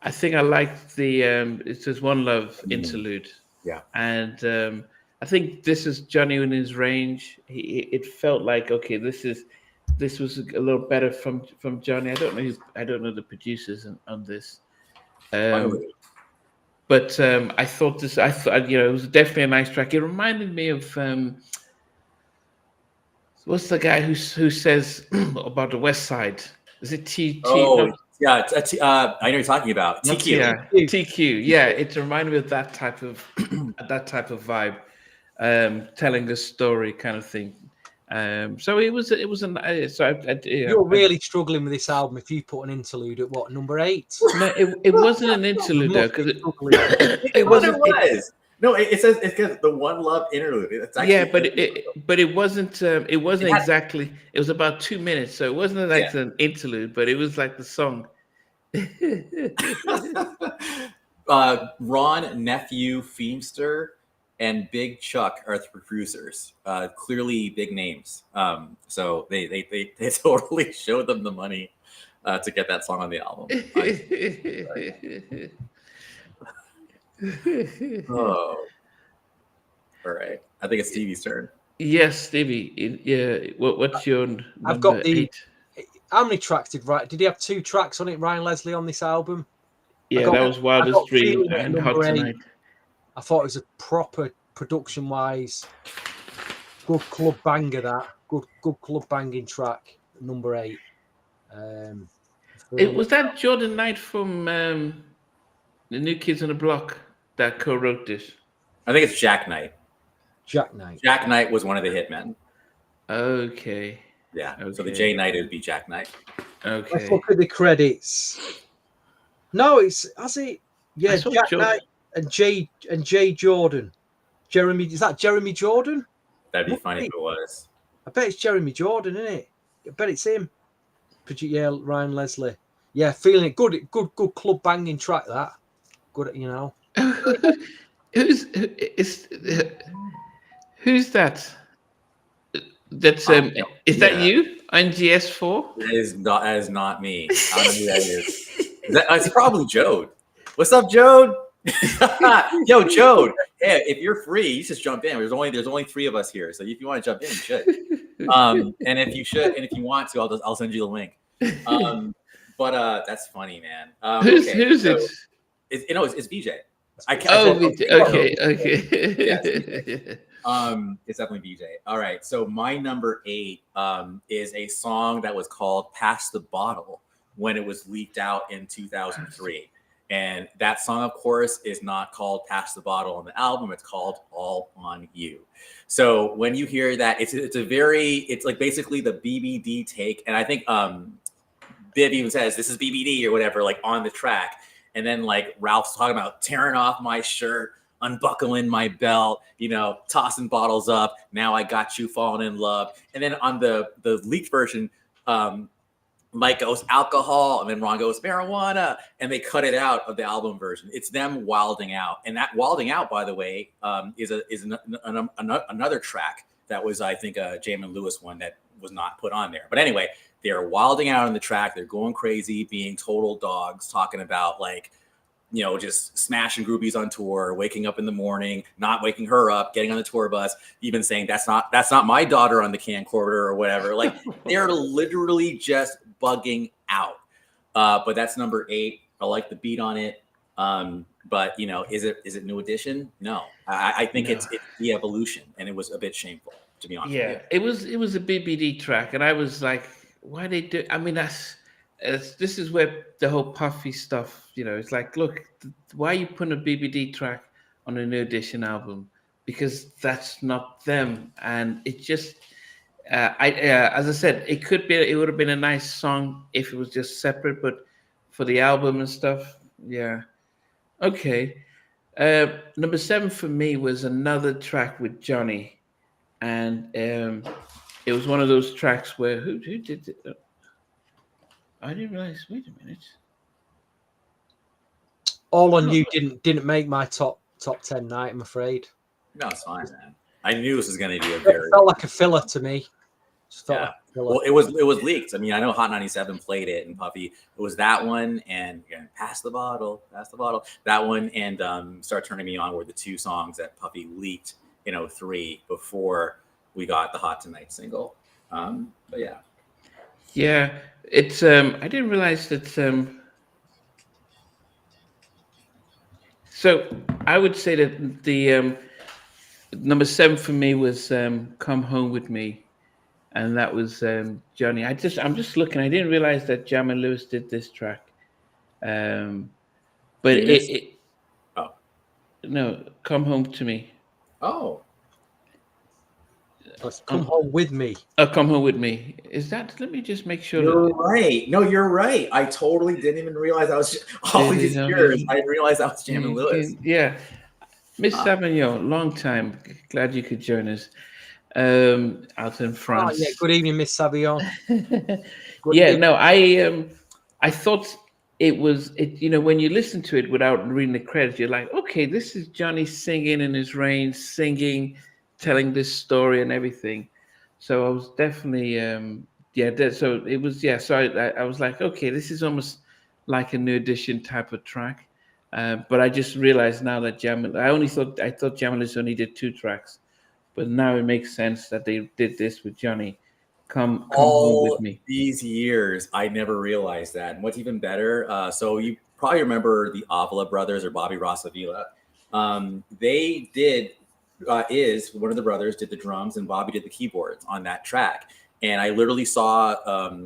S1: I think I liked the it says One Love interlude.
S2: Yeah.
S1: And I think this is Johnny in his range. It felt like, okay, this was a little better from Johnny. I don't know the producers on this. But I thought it was definitely a nice track. It reminded me of what's the guy who says about the West Side? Is it T?
S2: Oh, yeah. I know what you're talking about. TQ.
S1: Yeah, TQ. Yeah, it reminded me of that type of vibe, telling a story kind of thing. So it was
S3: You're really struggling with this album if you put an interlude at what, number 8?
S1: No, it wasn't an interlude though, because
S2: it wasn't. No, it says it's because the One Love interlude. It's actually,
S1: but it wasn't. It wasn't exactly. It was about 2 minutes, so it wasn't like an interlude, but it was like the song.
S2: Ron, Nephew, Feemster, and Big Chuck are the producers. Clearly big names. So they totally showed them the money to get that song on the album. Oh, all right. I think it's Stevie's turn.
S1: Yes, Stevie. Yeah. What's your number?
S3: I've got the
S1: 8?
S3: How many tracks did he have 2 tracks on it, Ryan Leslie, on this album?
S1: Yeah, that was Wildest Dream and Hot Tonight.
S3: I thought it was a proper production-wise good club banger. That good club banging track, number 8.
S1: It was that Jordan Knight from the New Kids on the Block that co-wrote this.
S2: I think it's Jack Knight.
S3: Jack Knight.
S2: Jack Knight was one of the hitmen.
S1: Okay.
S2: Yeah. Okay. So the J Knight would be Jack Knight.
S1: Okay.
S3: Let's look at the credits. No, it's yeah, Jack Knight and Jay Jordan. Jeremy, is that Jeremy Jordan?
S2: That'd be funny if it was.
S3: I bet it's Jeremy Jordan, isn't it? I bet it's him. Yeah, Ryan Leslie. Yeah, feeling it. Good club banging track that. Good, you know.
S1: Who's that? That's is that you? NGS4?
S2: That is not me. I don't know who that is. It's probably Jode. What's up, Jode? Yo, Jode. Yeah, if you're free, you just jump in. There's only 3 of us here, so if you want to jump in, you should. And if you want to, I'll send you the link. But that's funny, man.
S1: Who's it?
S2: It's VJ.
S1: Okay.
S2: Yes, it's definitely VJ. All right. So my number 8 is a song that was called "Pass the Bottle" when it was leaked out in 2003. And that song, of course, is not called "Pass the Bottle" on the album. It's called "All on You." So when you hear that, it's like basically the BBD take. And I think Biv even says this is BBD or whatever, like on the track. And then like Ralph's talking about tearing off my shirt, unbuckling my belt, tossing bottles up. Now I got you falling in love. And then on the leaked version, Mike goes alcohol, and then Ron goes marijuana, and they cut it out of the album version. It's them wilding out, and that wilding out, by the way, is another track that was, I think, a Jamin Lewis one that was not put on there. But anyway, they're wilding out on the track. They're going crazy, being total dogs, talking about like just smashing groupies on tour, waking up in the morning, not waking her up, getting on the tour bus, even saying that's not my daughter on the camcorder or whatever. Like they're literally just bugging out. But that's number 8. I like the beat on it. But is it New Edition? No, I think it's the evolution, and it was a bit shameful, to be honest.
S1: Yeah, it was a BBD track, and I was like, why they do? I mean, this is where the whole Puffy stuff, it's like, look, why are you putting a BBD track on a New Edition album? Because that's not them, and it just, as I said, it would have been a nice song if it was just separate, but for the album and stuff, yeah, okay. Number 7 for me was another track with Johnny, and it was one of those tracks where who did it? I didn't realize. Wait a minute.
S3: All on You didn't make my top 10 night, I'm afraid.
S2: No, it's fine, man. I knew this was going to be
S3: It felt like a filler to me.
S2: Yeah. Well, it was leaked. I mean, I know Hot 97 played it, and Puffy. It was that one, and Pass the Bottle. That one, and Start Turning Me On were the 2 songs that Puffy leaked in 2003 before we got the Hot Tonight single. But yeah.
S1: Yeah, it's I didn't realize that. So I would say that the number 7 for me was "Come Home with Me," and that was Johnny. I'm just looking. I didn't realize that Jam and Lewis did this track. But no, "Come Home to Me."
S2: Oh.
S3: Come Home With Me.
S1: Come Home With Me. Is that? Let me just make sure.
S2: You're right. No, you're right. I totally didn't even realize I was all these years. I didn't realize I was Jam and Lewis.
S1: Yeah. Miss Savignon, long time. Glad you could join us out in France.
S3: Yeah. Good evening, Miss Savignon.
S1: No, I thought it was, when you listen to it without reading the credits, you're like, okay, this is Johnny singing in his range, telling this story and everything. So I was definitely, so it was, so I was like, okay, this is almost like a New Edition type of track. But I just realized now that I thought Jam and Lewis only did 2 tracks, but now it makes sense that they did this with Johnny. Come Home With Me.
S2: These years, I never realized that. And what's even better, so you probably remember the Avila brothers or Bobby Ross Avila. They did, one of the brothers did the drums and Bobby did the keyboards on that track. And I literally saw,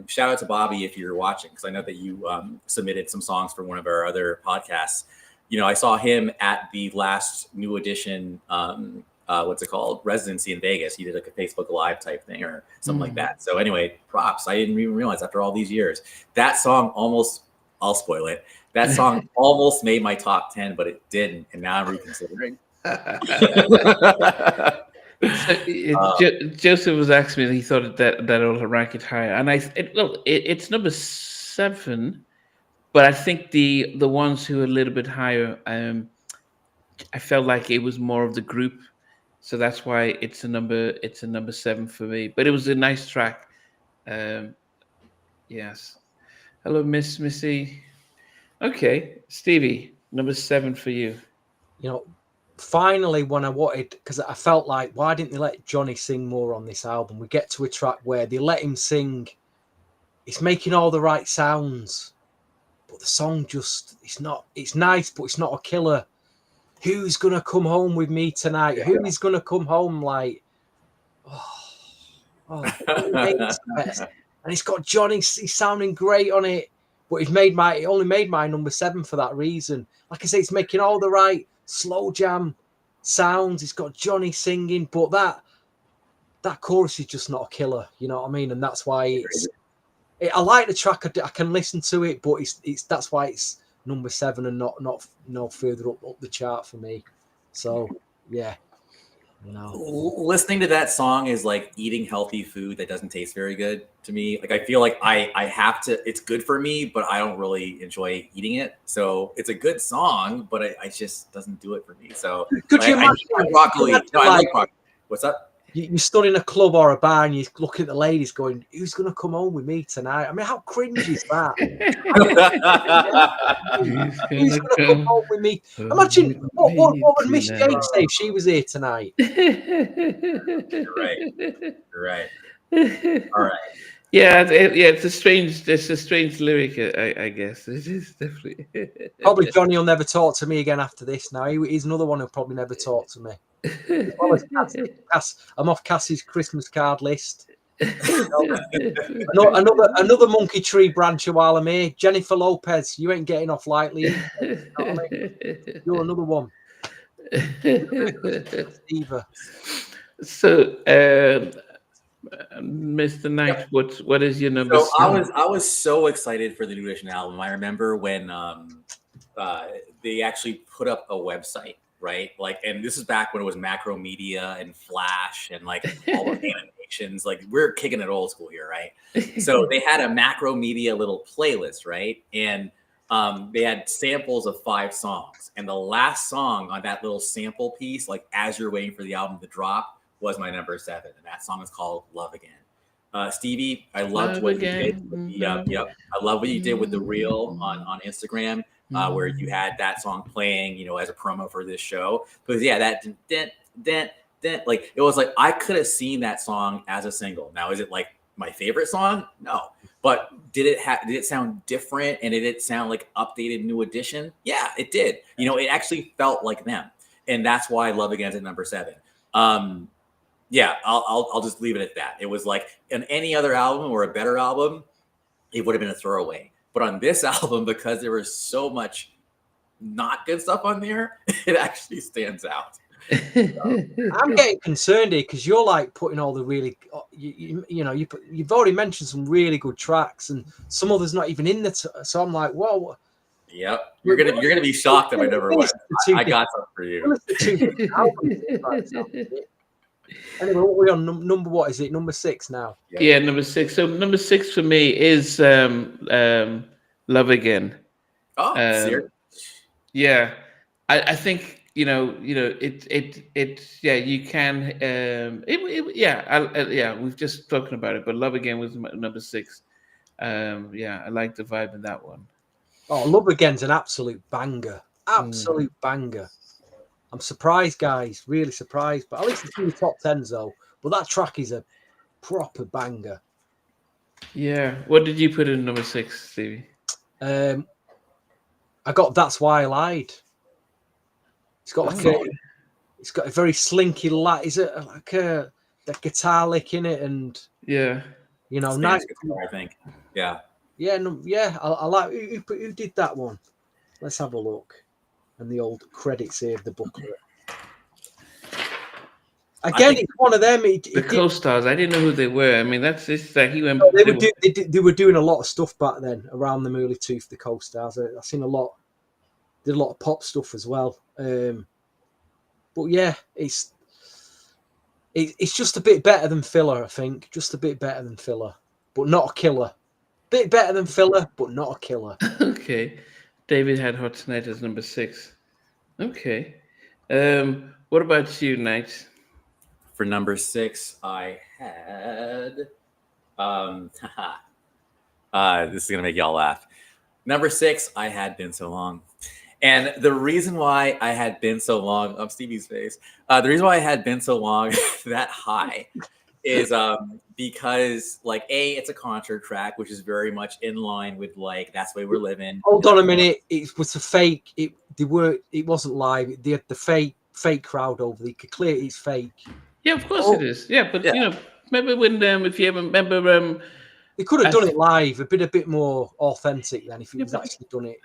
S2: shout out to Bobby if you're watching, because I know that you submitted some songs for one of our other podcasts. I saw him at the last New Edition, residency in Vegas. He did like a Facebook Live type thing or something like that. So anyway, props. I didn't even realize after all these years, that song I'll spoil it. That song almost made my top 10, but it didn't. And now I'm reconsidering.
S1: Joseph was asking me, he thought that will rank it higher, and it's number 7, but I think the ones who are a little bit higher, I felt like it was more of the group, so that's why it's a number 7 for me. But it was a nice track. Yes. Hello, Missy. Okay, Stevie, number 7 for you.
S3: Finally, when I wanted, because I felt like, why didn't they let Johnny sing more on this album? We get to a track where they let him sing. It's making all the right sounds, but the song just, it's nice, but it's not a killer. Who's going to come home with me tonight? Who is going to come home like, and it's got Johnny, he's sounding great on it, but it only made my number 7 for that reason. Like I say, it's making all the right slow jam sounds. It's got Johnny singing, but that chorus is just not a killer. You know what I mean? And that's why I like the track. I can listen to it, but that's why it's number 7 and not further up the chart for me. So yeah,
S2: listening to that song is like eating healthy food that doesn't taste very good to me. Like I feel like I have to, it's good for me, but I don't really enjoy eating it. So it's a good song, but it just doesn't do it for me. So
S3: could you imagine
S2: broccoli? No, I like broccoli. What's up?
S3: you stood in a club or a bar and you look at the ladies going, "Who's going to come home with me tonight?" I mean, how cringe is that?
S1: Who's
S3: Who's going to come home with me? Imagine what would Miss Jane say if she was here tonight?
S2: You're right. You're right. All right.
S1: Yeah, it's a strange lyric, I guess. It is definitely.
S3: Probably Johnny will never talk to me again after this. Now he's another one who'll probably never talk to me. As well as Cass, I'm off Cassie's Christmas card list. Another monkey tree brancher while I'm here. Jennifer Lopez, you ain't getting off lightly. You know what I mean? You're another one. Steve.
S1: So, Mr. Knight, what is your number?
S2: So I was so excited for the New Edition album. I remember when they actually put up a website, right? Like, and this is back when it was Macro Media and Flash and like all the animations. Like, we're kicking it old school here, right? So they had a Macro Media little playlist, right? And they had samples of 5 songs, and the last song on that little sample piece, like as you're waiting for the album to drop, was my number 7, and that song is called "Love Again." Stevie, I loved what you did. Yep. I love what you did with the reel on Instagram, where you had that song playing, you know, as a promo for this show. Because yeah, that dent, like it was like I could have seen that song as a single. Now, is it like my favorite song? No. But did it sound different, and did it sound like updated New Edition? Yeah, it did. You know, it actually felt like them, and that's why "Love Again" is at number 7. Yeah, I'll just leave it at that. It was like on any other album or a better album, it would have been a throwaway. But on this album, because there was so much not good stuff on there, it actually stands out.
S3: I'm getting concerned here because you're like putting all the really, you've already mentioned some really good tracks, and some others not even in the. So I'm like, whoa.
S2: Yep, you're gonna be shocked if I never went. I got something for you.
S3: Anyway, what are we on? Number what is it? Number 6 now.
S1: Yeah, number 6. So number 6 for me is "Love Again."
S2: Oh, serious?
S1: Yeah, I think it. Yeah, you can. We've just spoken about it, but "Love Again" was number 6. Yeah, I like the vibe in that one.
S3: Oh, "Love Again's" an absolute banger. Absolute banger. I'm surprised, guys. Really surprised. But at least it's in the top 10s, though. But that track is a proper banger.
S1: Yeah. What did you put in number 6, Stevie?
S3: I got "That's Why I Lied." It's got it's got a very slinky is it like a guitar lick in it, and
S1: yeah,
S3: you know,
S2: nice guitar, I think. Yeah.
S3: I like who did that one. Let's have a look. And the old credits here of the booklet. Again, it's one of them.
S1: The co-stars, I didn't know who they were. I mean, that's just like he went.
S3: No, they were doing a lot of stuff back then around the early Tooth, the co-stars. I've seen a lot. Did a lot of pop stuff as well. But yeah, it's just a bit better than Filler, I think. Just a bit better than Filler, but not a killer. Bit better than Filler, but not a killer.
S1: Okay. David had Hot Tonight as number 6. Okay. What about you, Knight?
S2: For number 6, I had this is gonna make y'all laugh. Number 6, I had Been So Long. And the reason why I had Been So Long, Stevie's face. The reason why I had Been So Long that high is because like it's a concert track, which is very much in line with like That's the Way We're Living.
S3: Hold on a minute, it was a fake. It wasn't live. They had the fake crowd over there. You could clear it's fake.
S1: Yeah, of course it is. Yeah, but you know, remember when if you ever remember
S3: they could have done it live, a bit more authentic than if it was actually done it.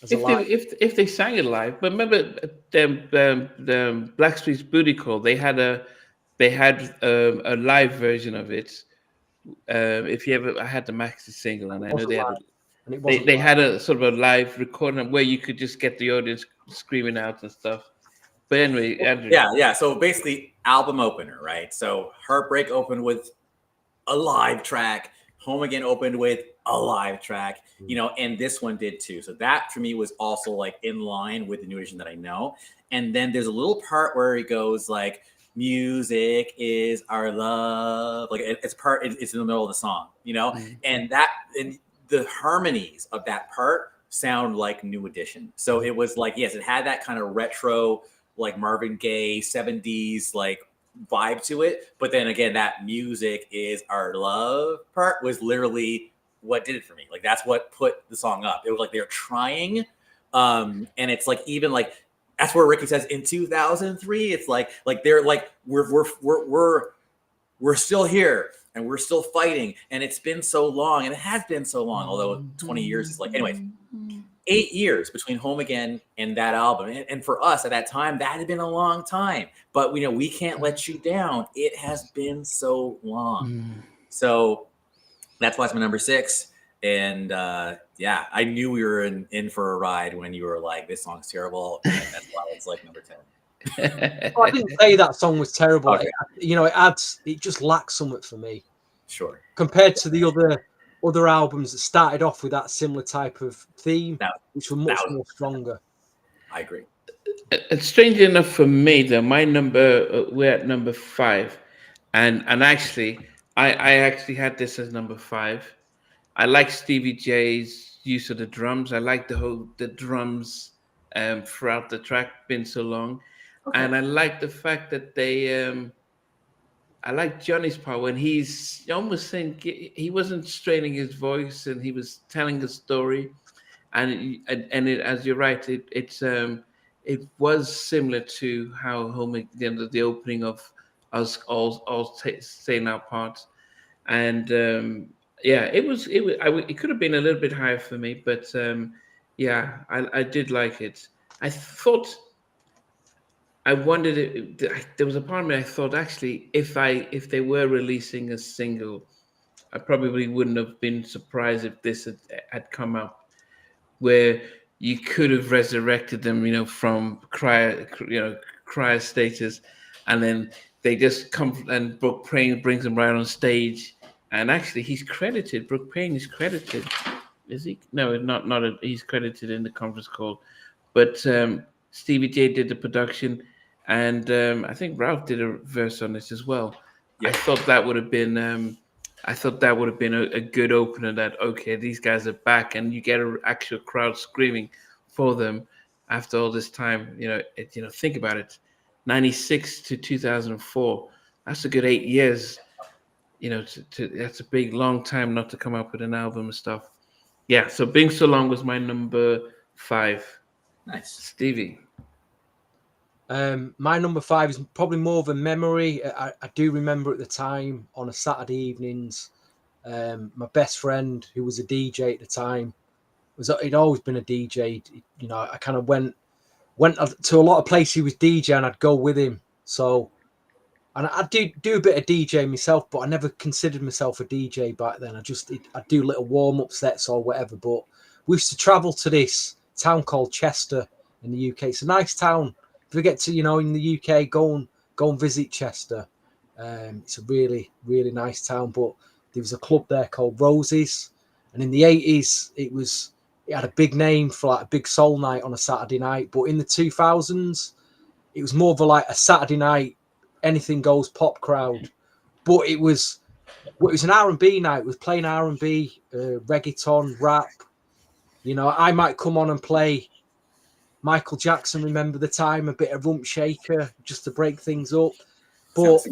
S1: If they sang it live, but remember the Blackstreet's Booty Call, they had a live version of it. If you ever, I had the maxi single, and I know they had a sort of a live recording where you could just get the audience screaming out and stuff. But anyway, Andrew.
S2: Yeah. So basically, album opener, right? So Heartbreak opened with a live track. Home Again opened with a live track, you know, and this one did too. So that for me was also like in line with the New Edition that I know. And then there's a little part where he goes like, music is our love. Like it's in the middle of the song, you know, and the harmonies of that part sound like New Edition. So it was like, yes, it had that kind of retro, like Marvin Gaye 70s, like vibe to it. But then again, that music is our love part was literally what did it for me. Like that's what put the song up. It was like they're trying. And it's like, even like, that's where Ricky says in 2003, it's like they're like, we're still here and we're still fighting. And it's been so long, and it has been so long, although 20 years is like, anyways, 8 years between Home Again and that album. And for us at that time, that had been a long time, but you know, We Can't Let You Down. It has been so long. So that's why it's my number 6. And yeah, I knew we were in for a ride when you were like, this song's terrible. And that's why it's like number 10.
S3: I didn't say that song was terrible.
S2: Okay.
S3: You know, it just lacks something for me.
S2: Sure.
S3: Compared to the other albums that started off with that similar type of theme, which were much more stronger.
S2: I agree.
S1: It's strangely enough for me, though, my number, we're at number 5. And actually, I actually had this as number 5. I like Stevie J's use of the drums. I like the drums throughout the track, Been So Long. Okay. And I like the fact that they I like Johnny's part when he's almost saying, he wasn't straining his voice and he was telling a story. And it, as you're right, it was similar to how the opening of us all saying our parts. And yeah, it could have been a little bit higher for me, but yeah, I did like it. I thought, I wondered there was a part of me I thought, actually, if they were releasing a single, I probably wouldn't have been surprised if this had come up, where you could have resurrected them, you know, from crier status, and then they just come and Brooke Payne brings them right on stage. And actually, he's credited. Brooke Payne is credited. Is he? No, not. He's credited in the conference call. But Stevie J did the production, and I think Ralph did a verse on this as well. Yeah. I thought that would have been. A good opener. That okay, these guys are back, and you get an actual crowd screaming for them after all this time. You know, think about it. 96 to 2004. That's a good 8 years. You know, that's a big, long time not to come up with an album and stuff. Yeah, so Been So Long was my number 5.
S2: Nice.
S1: Stevie.
S3: My number 5 is probably more of a memory. I do remember at the time on a Saturday evenings, my best friend, who was a DJ at the time, he'd always been a DJ. You know, I kind of went to a lot of places he was DJ, and I'd go with him. So. And I do a bit of DJ myself, but I never considered myself a DJ back then. I'd do little warm-up sets or whatever. But we used to travel to this town called Chester in the UK. It's a nice town. If you get to, you know, in the UK, go and visit Chester. It's a really, really nice town. But there was a club there called Roses. And in the 80s, it had a big name for like a big soul night on a Saturday night. But in the 2000s, it was more of a Saturday night, anything goes pop crowd, but it was an R&B night. It was playing R&B, reggaeton, rap. You know, I might come on and play Michael Jackson, Remember the Time, a bit of Rump Shaker just to break things up. But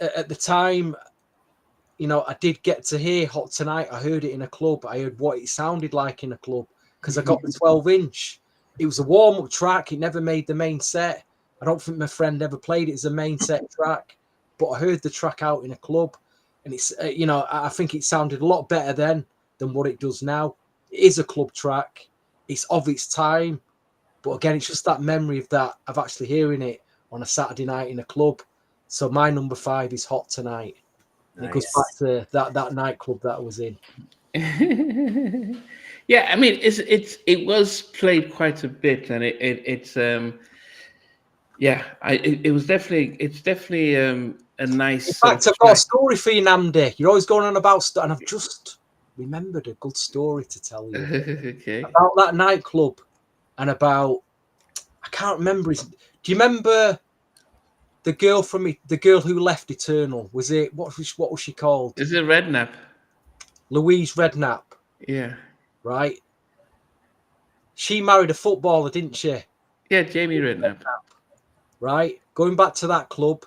S3: at the time, you know, I did get to hear Hot Tonight. I heard it in a club. I heard what it sounded like in a club because I got the 12-inch. It was a warm-up track. It never made the main set. I don't think my friend ever played it as a main set track, but I heard the track out in a club, and it's you know, I think it sounded a lot better then than what it does now. It is a club track. It's of its time, but again, it's just that memory of actually hearing it on a Saturday night in a club. So my number 5 is Hot Tonight. Nice. It goes back to that nightclub that I was in.
S1: Yeah, I mean, it was played quite a bit, and it's yeah, it's definitely a nice.
S3: In fact, I've got a story for you, Nnamdi. You're always going on about stuff, and I've just remembered a good story to tell you.
S1: Okay.
S3: About that nightclub, and about, I can't remember. Do you remember the girl who left Eternal, was it what was she called?
S1: Is it Redknapp?
S3: Louise Redknapp.
S1: Yeah.
S3: Right. She married a footballer, didn't she?
S1: Yeah, Jamie Redknapp.
S3: Right. Going back to that club,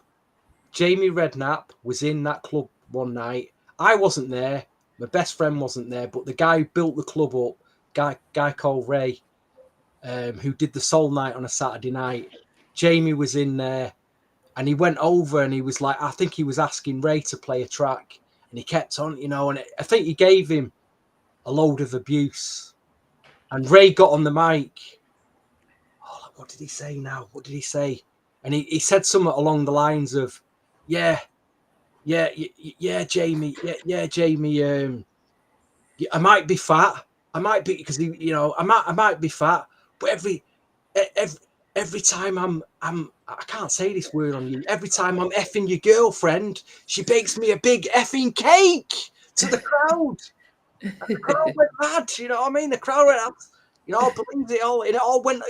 S3: Jamie Redknapp was in that club one night. I wasn't there. My best friend wasn't there, but the guy who built the club up, guy called Ray, who did the Soul Night on a Saturday night. Jamie was in there, and he went over and he was like, I think he was asking Ray to play a track, and he kept on, and I think he gave him a load of abuse. And Ray got on the mic. Oh, what did he say now? What did he say? And he said something along the lines of, yeah, Jamie, Jamie. I might be fat. I might be because I might be fat. But every time I can't say this word on you. Every time I'm effing your girlfriend, she bakes me a big effing cake to the crowd. And the crowd went mad. You know what I mean? The crowd went, I believe it all. It all went.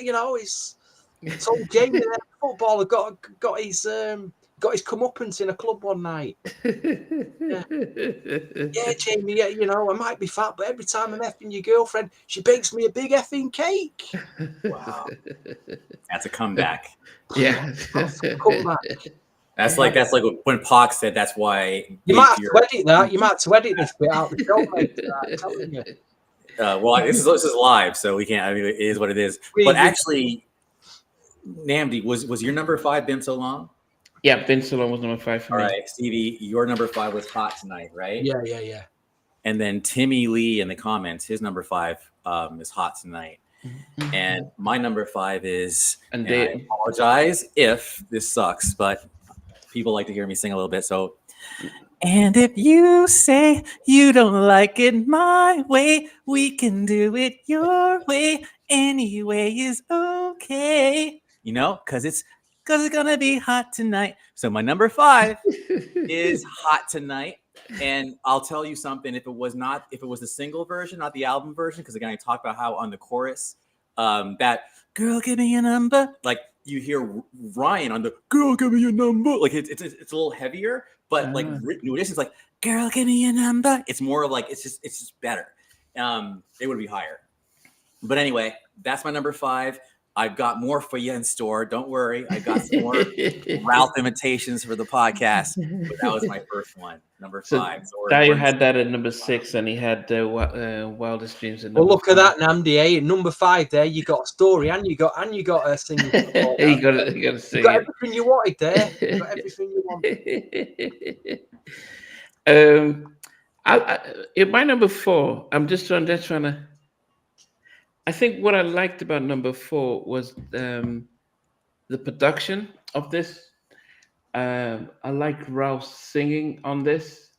S3: So Jamie, the footballer, got his comeuppance in a club one night. Yeah, Jamie. Yeah, I might be fat, but every time I'm effing your girlfriend, she bakes me a big effing cake.
S2: Wow, that's a comeback.
S1: Yeah,
S3: comeback.
S2: That's like when Pac said that's why
S3: you might have to edit that. You might have to edit this bit out of the show, mate. I'm telling you.
S2: Well, this is live, so we can't. I mean, it is what it is. But actually, Nnamdi, was your number 5 been so long?
S1: Yeah, Been So Long was number 5 for me. All
S2: right, Stevie, your number 5 was Hot Tonight, right?
S3: Yeah.
S2: And then Timmy Lee in the comments, his number 5 is Hot Tonight. Mm-hmm. And my number 5 is, and I apologize if this sucks, but people like to hear me sing a little bit. So, and if you say you don't like it my way, we can do it your way. Any way is okay. Because it's gonna be hot tonight. So my number 5 is Hot Tonight. And I'll tell you something, if it was the single version, not the album version, because again, I talked about how on the chorus, that girl, give me your number. Like you hear Ryan on the girl, give me your number. Like it's a little heavier, but like Newness is like, girl, give me your number. It's more of like, it's just better. It would be higher. But anyway, that's my number 5. I've got more for you in store. Don't worry. I got some more Ralph imitations for the podcast. But that was my first one, number 5. So
S1: Dario had that at number 6, and he had Wildest Dreams at number
S3: Well, look
S1: 5.
S3: at that, Nnamdi. At number 5 there, you got a story, and you got a singing.
S1: You got to sing.
S3: You got everything you wanted there. You got everything you wanted.
S1: In my number 4, I'm just trying to. I think what I liked about number 4 was the production of this. I like Ralph's singing on this,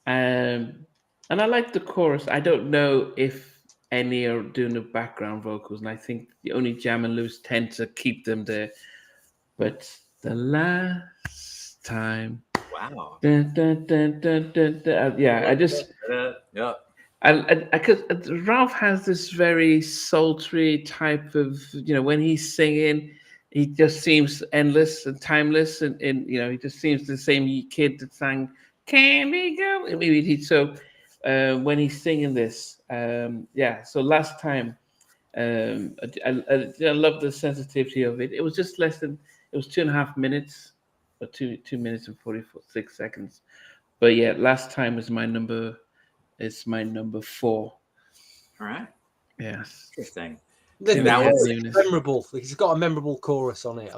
S1: and I like the chorus. I don't know if any are doing the background vocals, and I think the only Jam and Loose tend to keep them there. But the last time,
S2: wow,
S1: dun, dun, dun, dun, dun, dun, yeah, I just
S2: yeah.
S1: Because Ralph has this very sultry type of, when he's singing, he just seems endless and timeless, and he just seems the same kid that sang "Candy Girl." When he's singing this, So last time, I love the sensitivity of it. It was just it was 2.5 minutes, or 2 minutes and 46 seconds. But yeah, last time was my number. It's my number 4.
S2: All right.
S1: Yes.
S2: Interesting.
S3: That was memorable. He's got a memorable chorus on it.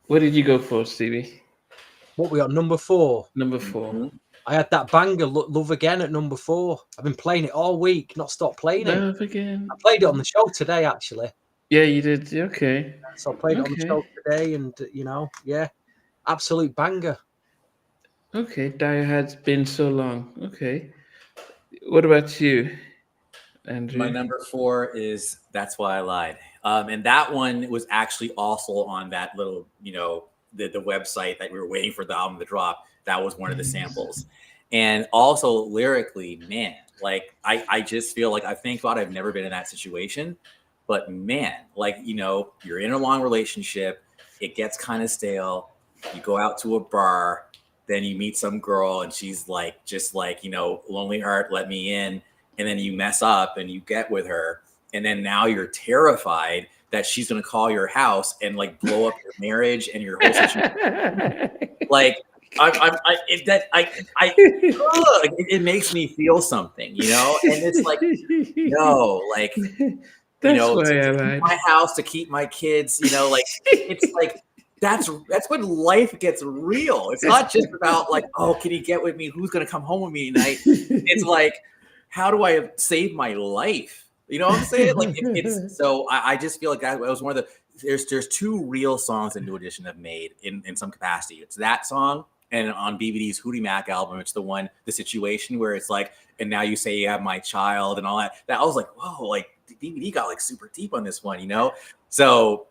S1: What did you go for, Stevie?
S3: What we got? Number 4.
S1: Number 4.
S3: Mm-hmm. I had that banger, Love Again, at number 4. I've been playing it all week, not stopped playing it.
S1: Love Again.
S3: I played it on the show today, actually.
S1: Yeah, you did. Okay.
S3: So I played it on the show today, and absolute banger.
S1: Okay, Dio has Been So Long. Okay. What about you, Andrew?
S2: My number 4 is That's Why I Lied. And that one was actually also on that little, the website that we were waiting for the album to drop. That was one of the samples. And also lyrically, man, like I just feel like, thank God I've never been in that situation. But man, like, you're in a long relationship. it gets kind of stale. You go out to a bar, then you meet some girl and she's like, just like, lonely heart, let me in. And then you mess up and you get with her. And then now you're terrified that she's going to call your house and like blow up your marriage and your whole situation. Like, it makes me feel something, and it's like, no, like, to my house, to keep my kids, like, it's like, that's when life gets real. It's not just about like, oh, can he get with me? Who's going to come home with me tonight? It's like, how do I save my life? You know what I'm saying? Like, it's so I just feel like that was one of the, there's two real songs that New Edition have made in some capacity. It's that song, and on BBD's Hootie Mac album, it's the situation where it's like, and now you say you have my child and all that. That I was like, whoa, like BBD got like super deep on this one, So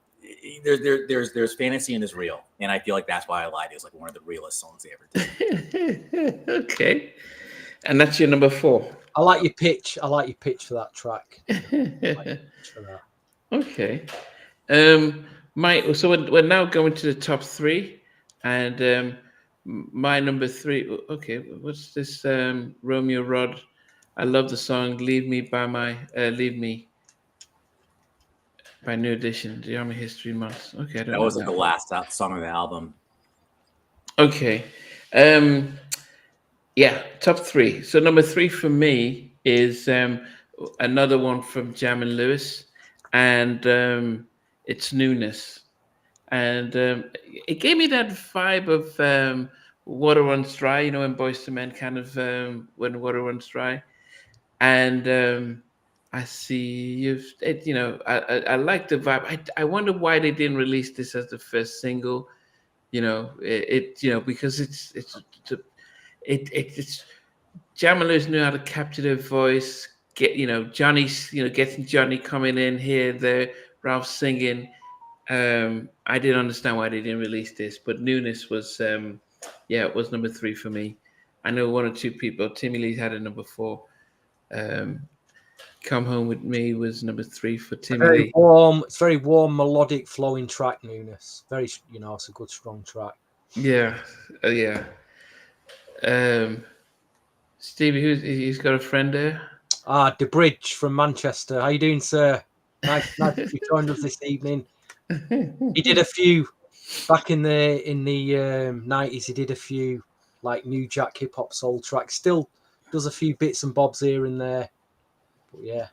S2: there's fantasy and there's real, and I feel like that's why I Lied is like one of the realest songs they ever did.
S1: Okay, and that's your number 4.
S3: I like your pitch. I like your pitch for that track.
S1: Okay. So we're now going to the top 3, and my number 3. Okay, what's this? Romeo Rod. I love the song "Leave Me" by New Edition. The Army History Month. Okay,
S2: that wasn't the last song of the album.
S1: Okay. Yeah, top 3. So number 3 for me is another one from Jam and Lewis, and it's Newness. And it gave me that vibe of Water Runs Dry, when Boyz II Men kind of when Water Runs Dry. And I see I like the vibe. I wonder why they didn't release this as the first single. Because it's Jam and Lewis knew how to capture their voice. Johnny's getting Johnny coming in here, there, Ralph singing. I didn't understand why they didn't release this, but Newness was it was number 3 for me. I know 1 or 2 people. Timmy Lee had a number 4. Come Home With Me was number 3 for Timmy Lee.
S3: It's very warm, melodic, flowing track. Newness, very it's a good, strong track.
S1: Yeah. Stevie, he's got a friend there.
S3: The Bridge from Manchester. How you doing, sir? Nice to be joined us this evening. He did a few back in the 90s. He did a few like New Jack hip hop soul tracks. Still does a few bits and bobs here and there. But yeah,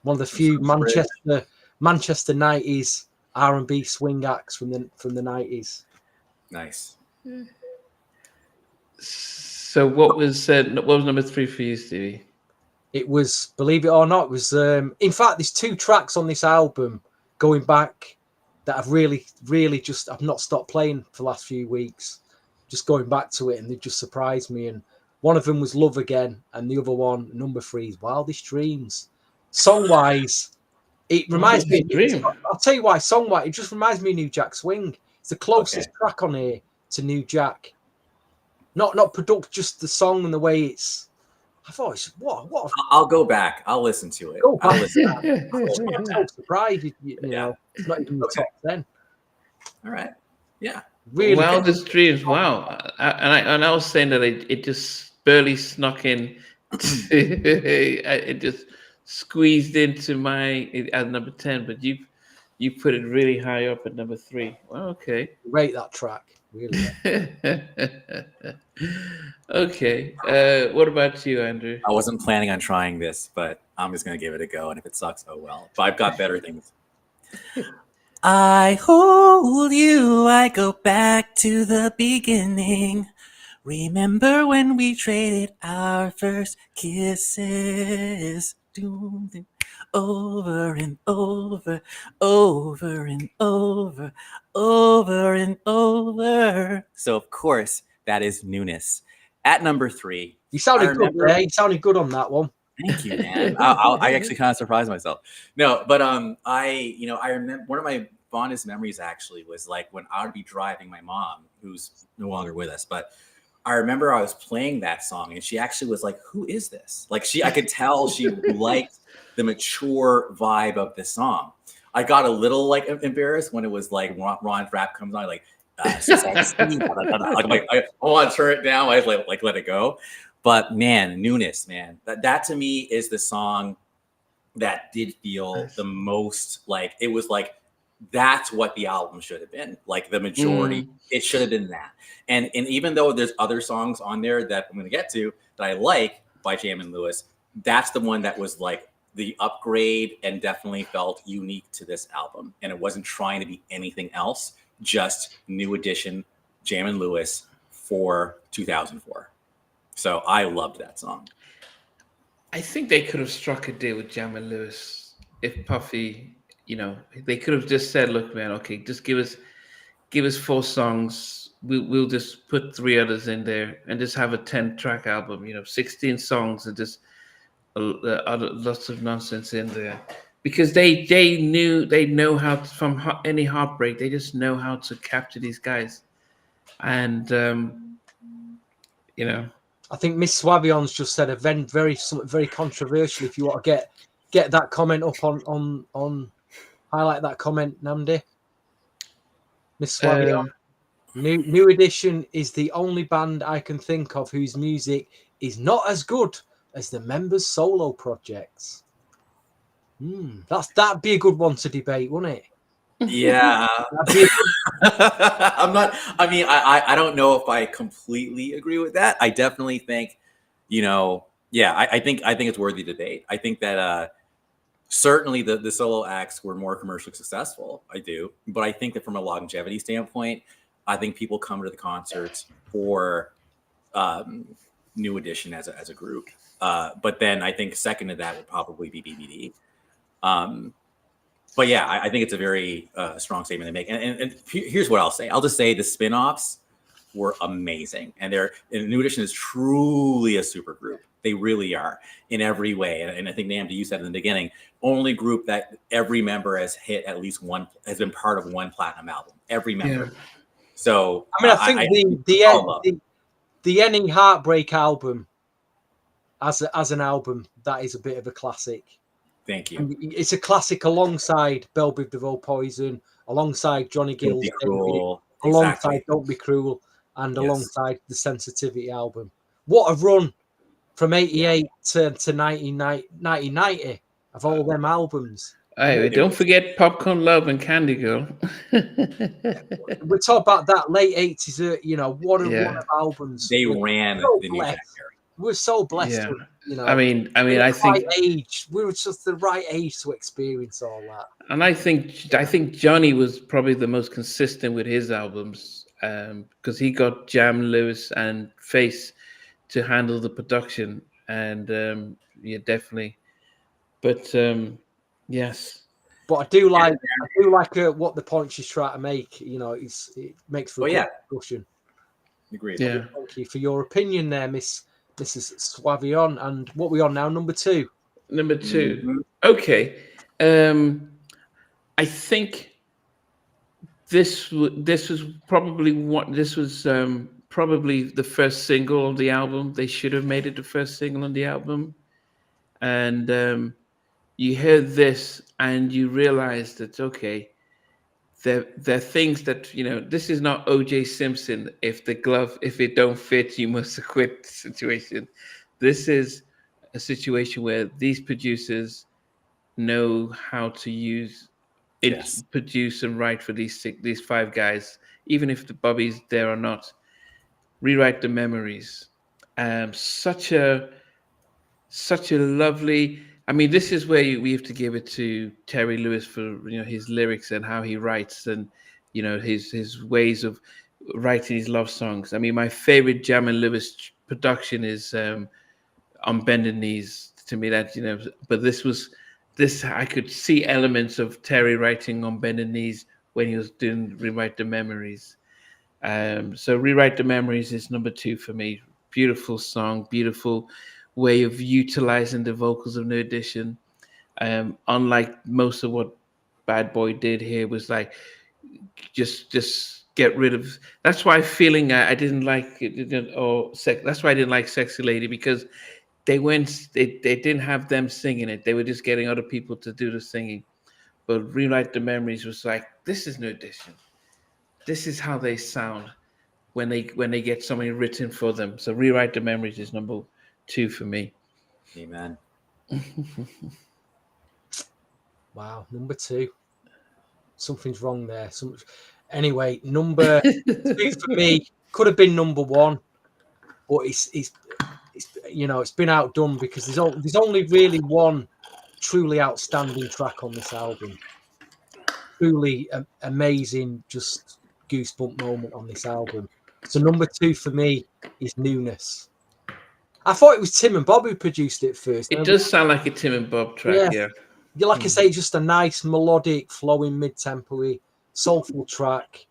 S3: one of the few Manchester 90s R&B swing acts from the 90s.
S2: Nice.
S1: So what was number 3 for you, Stevie?
S3: It was, believe it or not, it was in fact there's 2 tracks on this album going back that I've really I've not stopped playing for the last few weeks, just going back to it, and they've just surprised me. And one of them was Love Again, and the other one, number 3, is Wildest Dreams. Song wise, it reminds me. I'll tell you why. Song wise, it just reminds me of New Jack Swing. It's the closest track on here to New Jack. Not product, just the song and the way it's. I thought it's what.
S2: I'll go back. I'll listen to it.
S3: I'm so surprised. You know, it's not even the top 10.
S2: All right. Yeah.
S1: Really. Wildest Dreams. Wow. And I was saying that it just barely snuck in. It just squeezed into at number 10, but you put it really high up at number 3. Well, okay.
S3: Rate that track. Really.
S1: Okay. What about you, Andrew?
S2: I wasn't planning on trying this, but I'm just going to give it a go. And if it sucks, oh well. But I've got better things. I hold you. I go back to the beginning. Remember when we traded our first kisses? Over and over, over and over, over and over. So, of course, that is Newness. At number 3.
S3: You sounded good, man. You sounded good on that one.
S2: Thank you, man. I actually kind of surprised myself. No, but I remember one of my fondest memories actually was like when I would be driving my mom, who's no longer with us, but I remember I was playing that song and she actually was like, "Who is this?" Like I could tell she liked the mature vibe of the song. I got a little like embarrassed when it was like Ron's rap comes on, like, I'm like, I want to turn it down. I like let it go. But man, Newness, man, that to me is the song that did feel the most like it was like that's what the album should have been. Like the majority, it should have been that. And even though there's other songs on there that I'm going to get to that I like by Jam and Lewis, that's the one that was like the upgrade and definitely felt unique to this album. And it wasn't trying to be anything else, just New Edition, Jam and Lewis for 2004. So I loved that song.
S1: I think they could have struck a deal with Jam and Lewis if Puffy, they could have just said, "Look, man, okay, just give us 4 songs. We'll just put 3 others in there and just have a 10-track album. 16 songs and just lots of nonsense in there." Because they know how to, from any heartbreak, they just know how to capture these guys, and
S3: I think Miss Swavion's just said something very controversial. If you want to get that comment up on highlight that comment, Nnamdi. Miss Swavion. New Edition is the only band I can think of whose music is not as good as the members' solo projects. That'd be a good one to debate, wouldn't it?
S2: Yeah. I don't know if I completely agree with that. I definitely think, I think it's worthy debate. I think that certainly the solo acts were more commercially successful. I do. But I think that from a longevity standpoint, I think people come to the concerts for New Edition as a group. But then I think second to that would probably be BBD. But yeah, I think it's a very strong statement to make. And here's what I'll say. I'll just say the spin-offs were amazing. And New Edition is truly a super group. They really are in every way. And I think, Nnamdi, you said in the beginning, only group that every member has hit at least one, has been part of one platinum album. Every member. Yeah. So
S3: I think the Ending Heartbreak album as an album, that is a bit of a classic.
S2: Thank you.
S3: It's a classic alongside Belle Biv DeVoe Poison, alongside Johnny Gill's alongside Don't Be Cruel, and alongside the Sensitivity album. What a run from 88 to 1990 of all them albums.
S1: Hey, don't forget Popcorn Love and Candy Girl.
S3: We're talking about that late 80s, what a albums.
S2: They ran the new Jack Harry.
S3: We're so blessed.
S1: Yeah. I mean, I think
S3: we were just the right age to experience all that.
S1: And I think Johnny was probably the most consistent with his albums because he got Jam, Lewis, and Face to handle the production, and definitely. But yes.
S3: But I do like what the point she's trying to make. It makes for a good discussion.
S2: Agreed.
S1: Yeah.
S3: Thank you for your opinion there, Mrs. Swavion. And what we on now? Number 2.
S1: Number 2. Mm-hmm. Okay. I think this was probably probably the first single of the album. They should have made it the first single on the album. And you hear this and you realize that, okay, there are things that, this is not O.J. Simpson, if it don't fit, you must quit situation. This is a situation where these producers know how to use it, produce and write for these 5 guys, even if the Bobby's there or not. Rewrite the Memories. Such a lovely. I mean, this is where we have to give it to Terry Lewis for his lyrics and how he writes, and his ways of writing his love songs. I mean, my favorite Jam and Lewis production is On Bended Knees. To me, that but this I could see elements of Terry writing On Bended Knees when he was doing Rewrite the Memories. So Rewrite the Memories is number 2 for me. Beautiful song, beautiful way of utilizing the vocals of New Edition. Unlike most of what Bad Boy did here, was like just get rid of. That's why I didn't like it, that's why I didn't like Sexy Lady, because they didn't have them singing it. They were just getting other people to do the singing. but Rewrite the Memories was like, this is New Edition. This is how they sound when they get something written for them. So Rewrite the Memories is number 2 for me.
S2: Amen.
S3: Wow, number 2. Something's wrong there. Anyway, number 2 for me could have been number 1, but it's it's been outdone because there's only really one truly outstanding track on this album. Truly amazing, just goosebump moment on this album. So number 2 for me is Newness. I thought it was Tim and Bob who produced it first.
S1: It does sound like a Tim and Bob track, yeah.
S3: Like I say, it's just a nice melodic, flowing, mid-tempo, soulful track.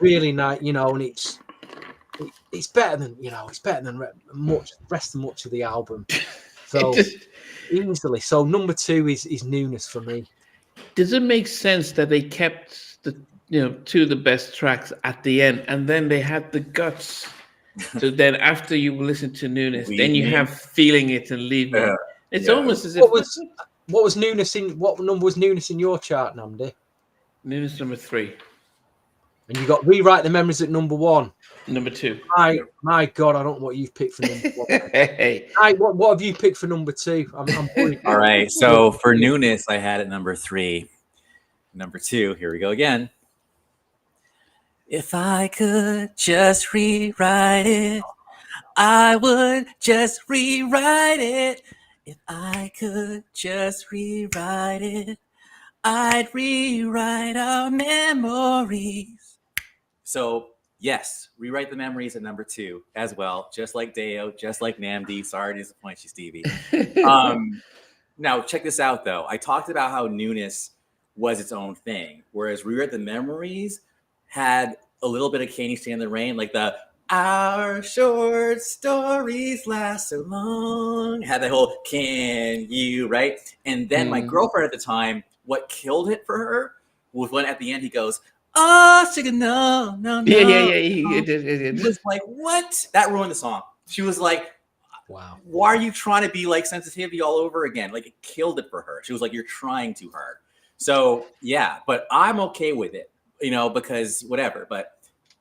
S3: Really nice, and it's better than much of the album. So easily. So number 2 is Newness for me.
S1: Does it make sense that they kept the 2 of the best tracks at the end, and then they had the guts? So then after you listen to Newness, then you have Feeling It and Leave Me. It's almost as if
S3: what number was Newness in your chart, Nnamdi?
S1: Newness number 3.
S3: And you got Rewrite the Memories at number 1.
S1: Number 2.
S3: My God, I don't know what you've picked for number 1.
S1: Hey.
S3: What have you picked for number 2? I'm worried.
S2: All right. So for Newness, I had it number 3. Number 2, here we go again. If I could just rewrite it, I would just rewrite it. If I could just rewrite it, I'd rewrite our memories. So yes, Rewrite the Memories at number 2 as well. Just like Deo, just like Nnamdi. Sorry to disappoint you, Stevie. Now check this out though. I talked about how Newness was its own thing, whereas Rewrite the Memories had a little bit of Can You Stand the Rain, like the Our Short Stories Last So Long. Had that whole Can You, right? And then my girlfriend at the time, what killed it for her was when at the end he goes, oh, sugar, no.
S1: Yeah. It
S2: was like, what? That ruined the song. She was like,
S3: wow,
S2: why are you trying to be like Sensitivity all over again? Like it killed it for her. She was like, you're trying too hard. So yeah, but I'm okay with it, because whatever. But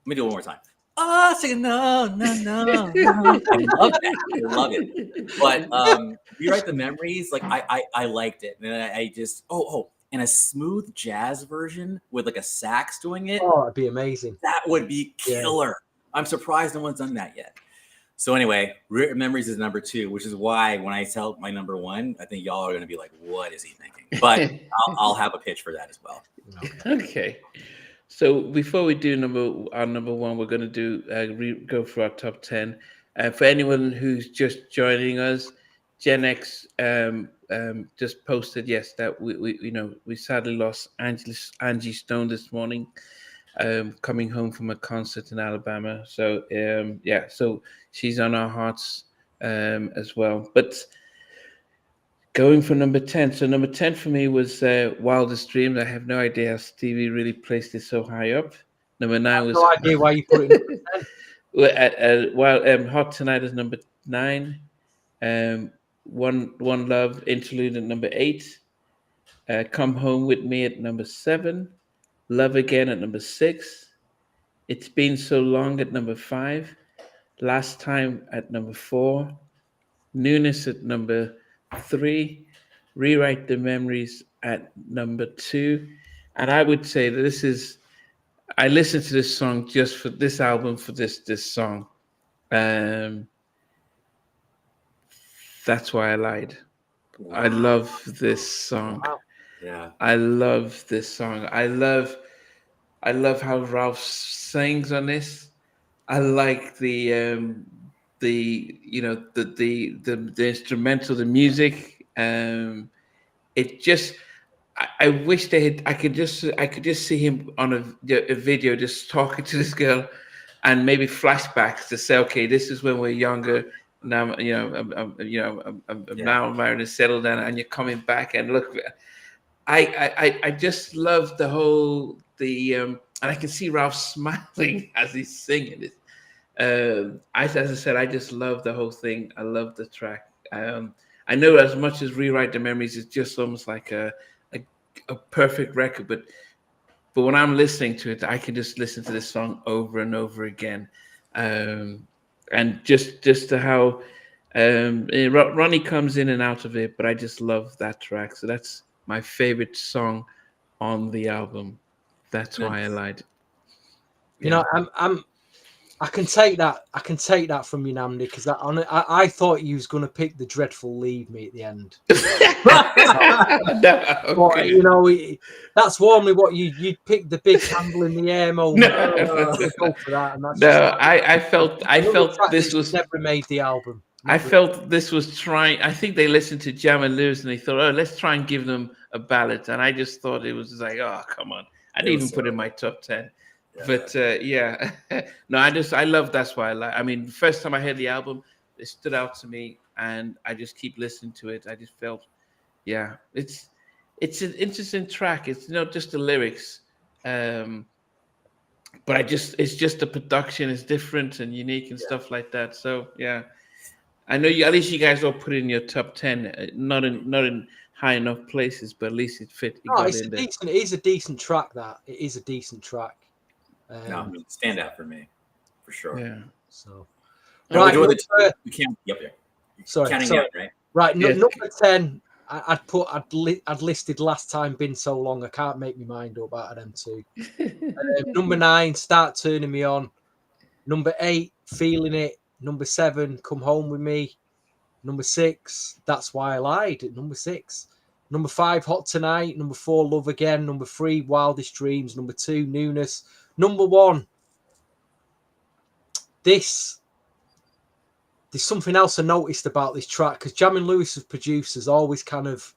S2: let me do it one more time. Oh, sugar, no. I love that. I love it. But Rewrite the Memories, like I liked it. And I just and a smooth jazz version with like a sax doing it.
S3: Oh, it'd be amazing.
S2: That would be killer. Yeah. I'm surprised no one's done that yet. So anyway, Rewrite Memories is number 2, which is why when I tell my number 1, I think y'all are going to be like, what is he thinking? But I'll have a pitch for that as well.
S1: Okay. So before we do our number 1, we're going to do go for our top 10. For anyone who's just joining us, Gen X just posted that we sadly lost Angie Stone this morning, coming home from a concert in Alabama. So so she's on our hearts as well. But going for number 10. So number 10 for me was Wildest Dreams. I have no idea how Stevie really placed it so high up. Number 9 was...
S3: no idea why you put it in number 10.
S1: Hot Tonight is number 9. One Love Interlude at number 8. Come Home With Me at number 7. Love Again at number 6. It's Been So Long at number 5. Last Time at number 4. Newness at number 3, Rewrite the Memories at number 2, and I would say that I listened to this song just for this album, for this song. That's why I lied. Wow. I love this song. Wow.
S2: Yeah,
S1: I love this song. I love how Ralph sings on this. I like the instrumental, the music. It just, I wish I could just see him on a video just talking to this girl, and maybe flashbacks to say, okay, this is when we're younger. Now I'm now married and settled down, and you're coming back, and look, I just love the whole and I can see Ralph smiling as he's singing it. As I said, I just love the whole thing. I love the track. I know as much as Rewrite the Memories is just almost like a a perfect record, but when I'm listening to it, I can just listen to this song over and over again, and just to how Ronnie comes in and out of it. But I just love that track, so that's my favorite song on the album. That's why I lied.
S3: You know, I can take that. I can take that from you, Nnamdi, because I thought you was going to pick the dreadful "Leave Me" at the end.
S1: No, okay.
S3: But, you know, that's warmly what you'd pick the big candle in the air moment. Go for that. And that's
S1: I felt this was
S3: never made the album.
S1: I felt this was trying. I think they listened to Jam and Lewis and they thought, oh, let's try and give them a ballad. And I just thought it was just like, oh, come on. I didn't even put it in my top 10. Yeah. But yeah, no, I love That's Why I Lie. I mean, the first time I heard the album, it stood out to me, and I just keep listening to it. I just felt, yeah, it's an interesting track. It's not just the lyrics, but it's just the production is different and unique and stuff like that. So yeah, I know at least you guys all put it in your top 10, not in high enough places, but at least it fit.
S3: It is a decent track. It is a decent track.
S2: No, I mean, stand out for me, for sure.
S3: Yeah. So,
S2: right. Sorry. Counting down, right?
S3: Right. Number 10. I'd listed last time. Been so long, I can't make my mind up out of them two. Number 9, Start Turning Me On. Number 8, Feeling It. Number 7, Come Home With Me. Number 6, That's Why I Lied. At number 6. Number 5, Hot Tonight. Number 4, Love Again. Number 3, Wildest Dreams. Number 2, Newness. Number 1, there's something else I noticed about this track, because Jam and Lewis's producers always kind of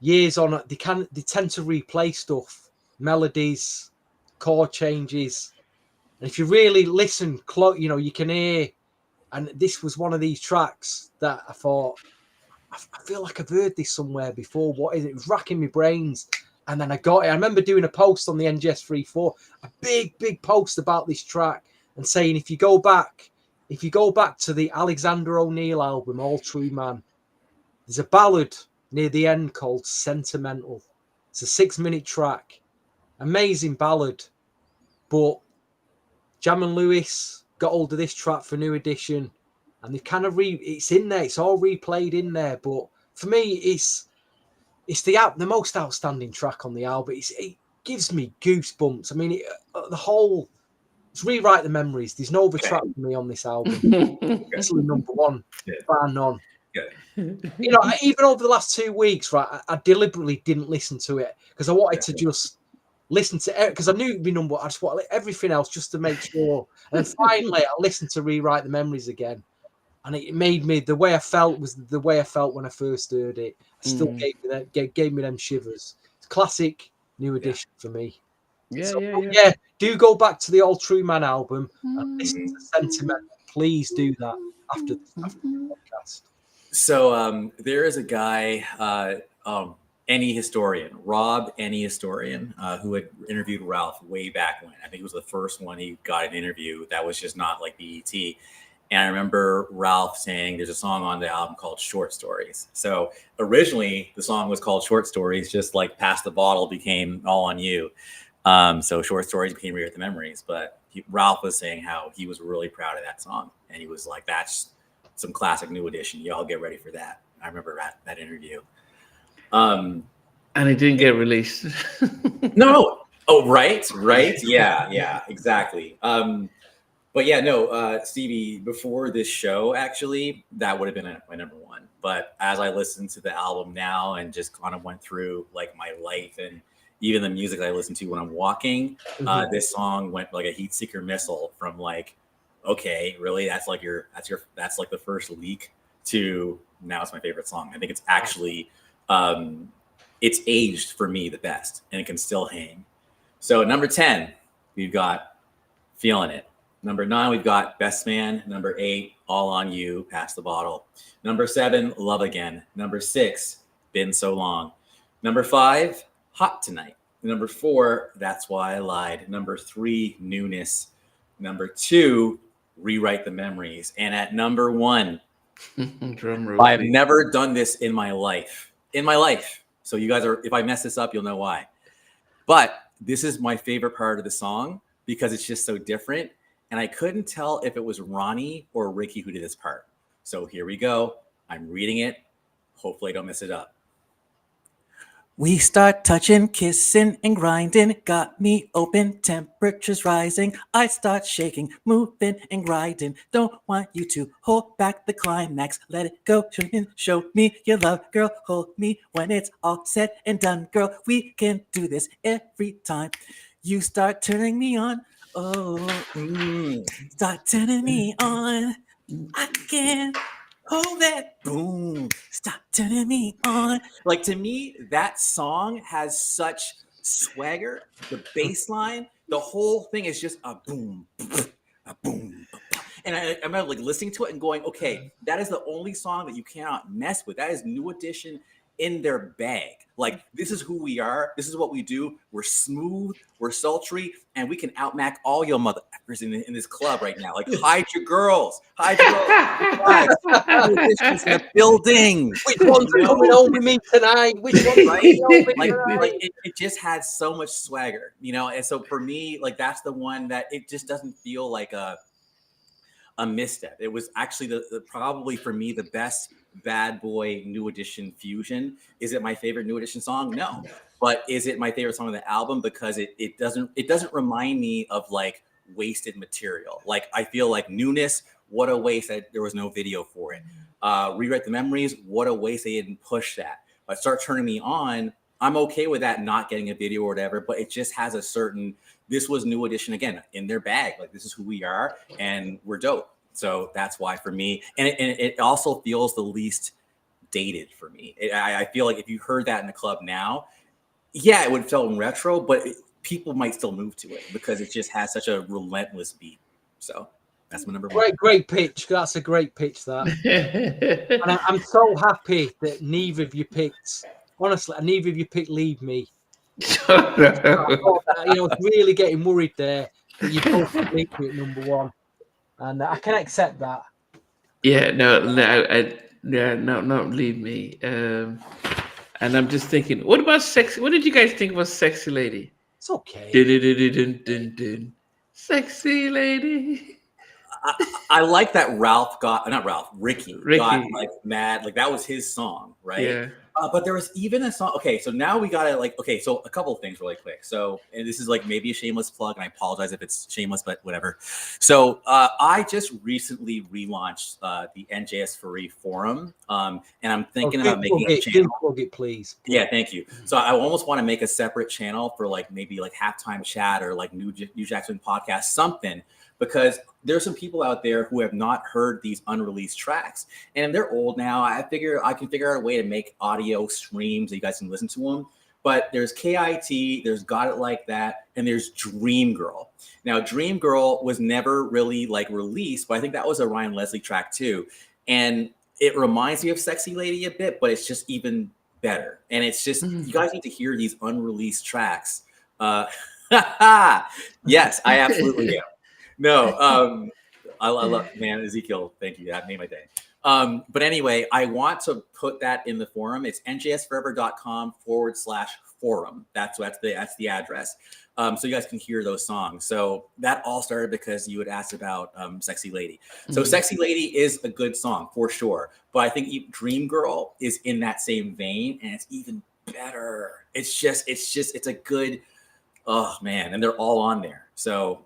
S3: years on, they tend to replay stuff, melodies, chord changes, and if you really listen close, you know, you can hear. And this was one of these tracks that I thought, I feel like I've heard this somewhere before. What is it? It was racking my brains. And then I got it. I remember doing a post on the NGS 34, a big post about this track, and saying if you go back to the Alexander O'Neal album, All True Man, there's a ballad near the end called Sentimental. It's a 6-minute track. Amazing ballad. But Jam and Lewis got hold of this track for New Edition, and they kind of it's in there. It's all replayed in there. But for me, it's the most outstanding track on the album. It gives me goosebumps. I mean, it's Rewrite the Memories. There's no other track for me on this album. It's number 1, bar none. You know, even over the last 2 weeks, right, I deliberately didn't listen to it because I wanted to just listen to it, because I knew it'd be number 1. I just wanted everything else just to make sure. And then finally, I listened to Rewrite the Memories again. And it made me, the way I felt was the way I felt when I first heard it. It still gave me them shivers. It's classic New Edition for me. Yeah. Do go back to the All True Man album and listen to Sentiment. Please do that after the podcast.
S2: So there is a guy, Any Historian, Rob Any Historian, who had interviewed Ralph way back when. I think it was the first one he got an interview that was just not like BET. And I remember Ralph saying there's a song on the album called Short Stories. So originally the song was called Short Stories, just like Pass the Bottle became All on You. So Short Stories became Rewrite the Memories. But Ralph was saying how he was really proud of that song. And he was like, that's some classic New Edition. Y'all get ready for that. I remember that interview.
S1: And it didn't get released.
S2: No. Oh, right. Yeah, exactly. But yeah, no, Stevie, before this show, actually, that would have been my number 1. But as I listened to the album now and just kind of went through like my life and even the music I listen to when I'm walking, this song went like a heat seeker missile from like, okay, really? That's like the first leak to now it's my favorite song. I think it's actually, it's aged for me the best and it can still hang. So number 10, we've got Feeling It. Number 9, we've got Best Man. Number 8, All on You, Pass the Bottle. Number 7, Love Again. Number 6, Been So Long. Number 5, Hot Tonight. Number 4, That's Why I Lied. Number 3, Newness. Number 2, Rewrite the Memories. And at number 1,
S1: drum roll.
S2: I've never done this in my life. So you guys are, if I mess this up, you'll know why. But this is my favorite part of the song because it's just so different. And I couldn't tell if it was Ronnie or Ricky who did this part. So here we go. I'm reading it. Hopefully I don't mess it up. We start touching, kissing, and grinding. Got me open, temperatures rising. I start shaking, moving, and grinding. Don't want you to hold back the climax. Let it go, show me your love, girl. Hold me when it's all said and done, girl. We can do this every time. You start turning me on. Start turning me on. I can't hold that. Boom. Stop turning me on. Like, to me, that song has such swagger. The bass line, the whole thing is just a boom, a boom. And I remember like listening to it and going, okay, that is the only song that you cannot mess with. That is New Edition in their bag. Like, this is who we are. This is what we do. We're smooth, we're sultry, and we can outmack all your motherfuckers in this club right now. Like, hide your girls. Hide your girls. New Edition's in the building.
S3: Which one's coming home with me tonight? Which one's coming home with me
S2: Like
S3: tonight?
S2: it just had so much swagger, you know? And so for me, like, that's the one that it just doesn't feel like a misstep. It was actually the probably for me the best Bad Boy New Edition fusion. Is it my favorite New Edition song? No. But is it my favorite song on the album? Because it doesn't remind me of like wasted material. Like, I feel like Newness, what a waste that there was no video for it. Rewrite the Memories, what a waste they didn't push that. But Start Turning Me On, I'm okay with that not getting a video or whatever, but it just has a certain, this was New Edition again in their bag. Like, this is who we are and we're dope. So that's why for me, and it also feels the least dated for me. I feel like if you heard that in the club now, yeah, it would feel retro, but people might still move to it because it just has such a relentless beat. So that's my number one.
S3: Great pitch. That's a great pitch, that. And I'm so happy that neither of you picked, honestly, neither of you picked Leave Me. I was really getting worried there that you both picked Me at number one. And I can accept that.
S1: Yeah, no, not Leave Me. And I'm just thinking, what about Sexy? What did you guys think about Sexy Lady?
S3: It's okay.
S1: Dun-dun-dun-dun-dun-dun. Sexy Lady.
S2: I like that Ricky got like mad. Like, that was his song, right?
S1: Yeah.
S2: But there was even a song. Okay, so now we gotta so a couple of things really quick. So, and this is like maybe a shameless plug, and I apologize if it's shameless, but whatever. So I just recently relaunched the NJS Free forum, and I'm thinking about making a channel.
S3: Plug it, please.
S2: Yeah, thank you. So I almost want to make a separate channel for like maybe like Halftime Chat or like New Jackson Podcast, something. Because there's some people out there who have not heard these unreleased tracks, and they're old now. I figure I can figure out a way to make audio streams that you guys can listen to them. But there's KIT, there's Got It Like That, and there's Dream Girl. Now, Dream Girl was never really like released, but I think that was a Ryan Leslie track too. And it reminds me of Sexy Lady a bit, but it's just even better. And it's just, you guys need to hear these unreleased tracks. Yes, I absolutely am. No, I love, man, Ezekiel, thank you. That made my day. But anyway, I want to put that in the forum. It's njsforever.com/forum. That's the address. So you guys can hear those songs. So that all started because you had asked about Sexy Lady. So Sexy Lady is a good song for sure. But I think Dream Girl is in that same vein, and it's even better. It's a good, oh man, and they're all on there. So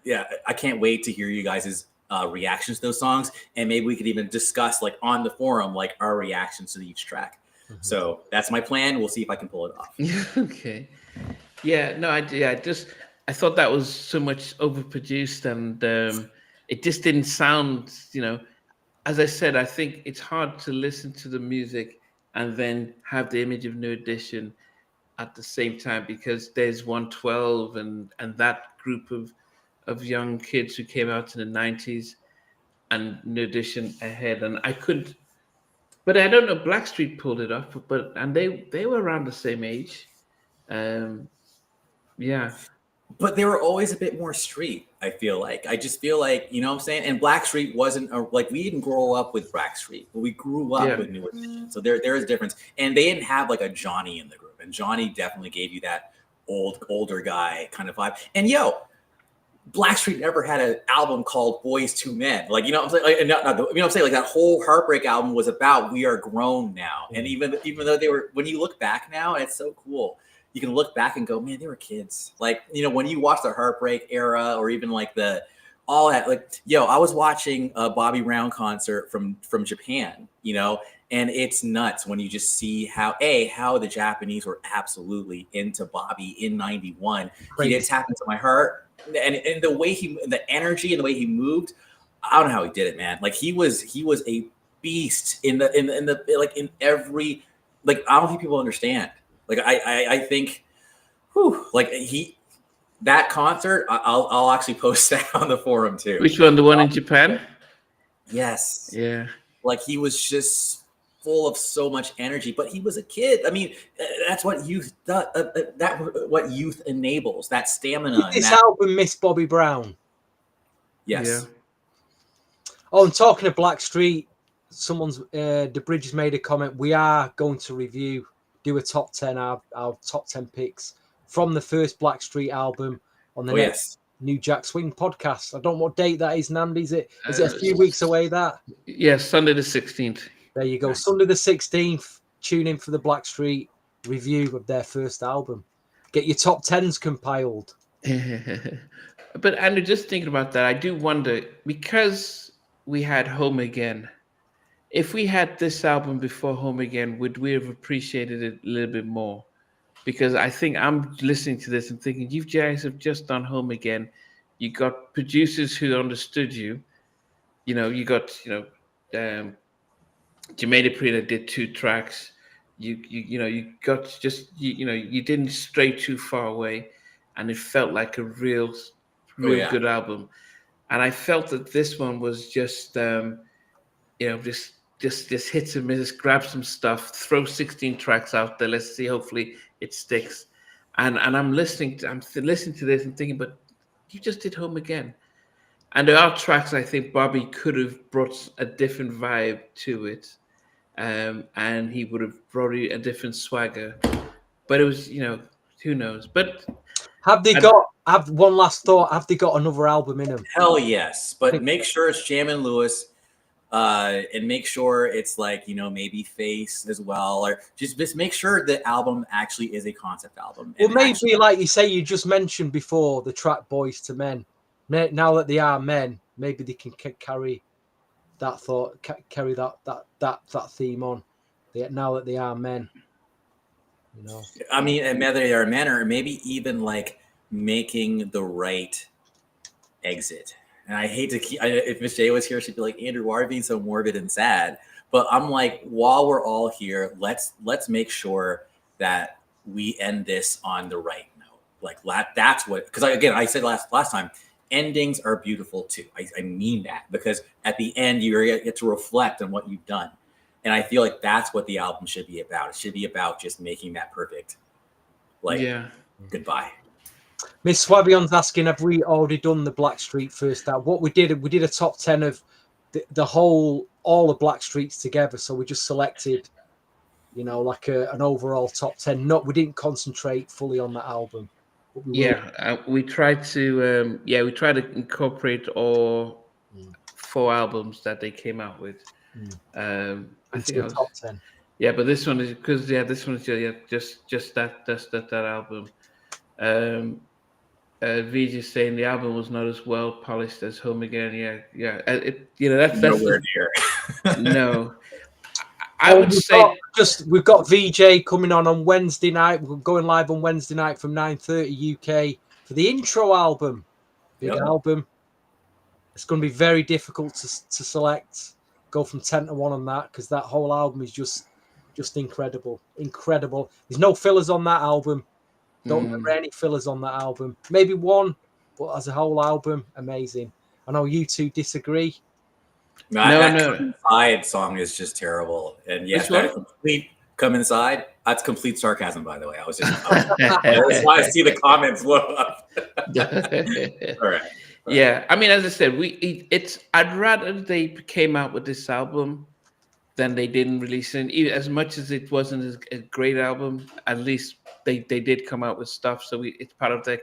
S2: yeah, I can't wait to hear you guys' reactions to those songs, and maybe we could even discuss like on the forum like our reactions to each track. So that's my plan. We'll see if I can pull it off.
S1: Okay. Yeah. No. I thought that was so much overproduced, and it just didn't sound. As I said, I think it's hard to listen to the music and then have the image of New Edition at the same time, because there's 112 and that group of young kids who came out in the 90s and New Edition ahead. And I could, but I don't know, Blackstreet pulled it off, and they were around the same age. Yeah.
S2: but they were always a bit more street. I feel like I just feel like, you know what I'm saying. And Blackstreet wasn't like, we didn't grow up with Blackstreet, but we grew up with New Edition. So there is a difference. And they didn't have like a Johnny in the group, and Johnny definitely gave you that older guy kind of vibe. And Blackstreet never had an album called Boys to Men. Like, you know what I'm saying? Like, you know what I'm saying? Like, that whole Heartbreak album was about, we are grown now. And even though they were, when you look back now, it's so cool. You can look back and go, man, they were kids. Like, you know, when you watch the Heartbreak era, or even like all that, like, I was watching a Bobby Brown concert from Japan, you know, and it's nuts when you just see how the Japanese were absolutely into Bobby in '91. He did Tap Into My Heart. And the way the energy and the way he moved, I don't know how he did it, man. Like, he was a beast in every, like, I don't think people understand. Like, I think, like, that concert, I'll actually post that on the forum too.
S1: Which one? The one in Japan?
S2: Yes.
S1: Yeah.
S2: Like, he was just full of so much energy, but he was a kid. I mean, that's what youth does. What youth enables, that stamina.
S3: Did this album miss Bobby Brown?
S2: Yes.
S1: Yeah.
S3: Oh, and talking of Blackstreet, someone's the Bridge has made a comment. We are going to do a top 10, our top 10 picks from the first Blackstreet album on the next New Jack Swing podcast. I don't know what date that is, Nnamdi. Is it a few weeks away, that?
S1: Yes, Sunday the 16th.
S3: There you go. Nice. Sunday the 16th. Tune in for the Blackstreet review of their first album. Get your top 10s compiled.
S1: But Andrew, just thinking about that, I do wonder, because we had Home Again, if we had this album before Home Again, would we have appreciated it a little bit more? Because I think I'm listening to this and thinking, you guys have just done Home Again. You got producers who understood you. You know, you got, Jermaine Dupri that did 2 tracks. You got you didn't stray too far away, and it felt like a real good album. And I felt that this one was just just hit and miss, grab some stuff, throw 16 tracks out there. Let's see, hopefully it sticks. And I'm listening to this and thinking, but you just did Home Again. And there are tracks I think Bobby could have brought a different vibe to it. And he would have brought a different swagger. But it was, who knows? But have one last thought, have they got another album in them?
S2: Hell yes. But make sure it's Jam and Lewis. And make sure it's like, maybe Face as well, or just make sure the album actually is a concept album.
S3: Well, maybe like you say, you just mentioned before, the track Boys to Men. Now that they are men, maybe they can carry that thought, carry that theme on. Now that they are men,
S2: I mean, and whether they are men, or maybe even like making the right exit. And I hate to if Miss J was here, she'd be like, Andrew, why are you being so morbid and sad? But I'm like, while we're all here, let's make sure that we end this on the right note. Like, that's what, because I said last time, endings are beautiful too. I mean that, because at the end you get to reflect on what you've done. And I feel like that's what the album should be about. It should be about just making that perfect, goodbye.
S3: Miss Swabion's asking, have we already done the Blackstreet first album? What we did a top 10 of all the Blackstreets together. So we just selected, like an overall top 10. We didn't concentrate fully on that album.
S1: We tried to incorporate all 4 albums that they came out with. I think
S3: the top 10.
S1: Yeah, but this one is because this one is just that album. VJ saying the album was not as well polished as Home Again. That's
S2: nowhere near.
S1: No, I would say
S3: we've got VJ coming on Wednesday night. We're going live on Wednesday night from 9:30 UK for the intro album. Big album. It's going to be very difficult to select. Go from 10 to 1 on that, because that whole album is just incredible. There's no fillers on that album. Don't remember any fillers on that album. Maybe one, but as a whole album, amazing. I know you two disagree.
S2: That Come Inside song is just terrible. And yes, that complete Come Inside. That's complete sarcasm, by the way. I just want to see the comments blow up. All right.
S1: Yeah, I mean, as I said, I'd rather they came out with this album than they didn't release it. Even as much as it wasn't a great album, at least they did come out with stuff. So it's part of their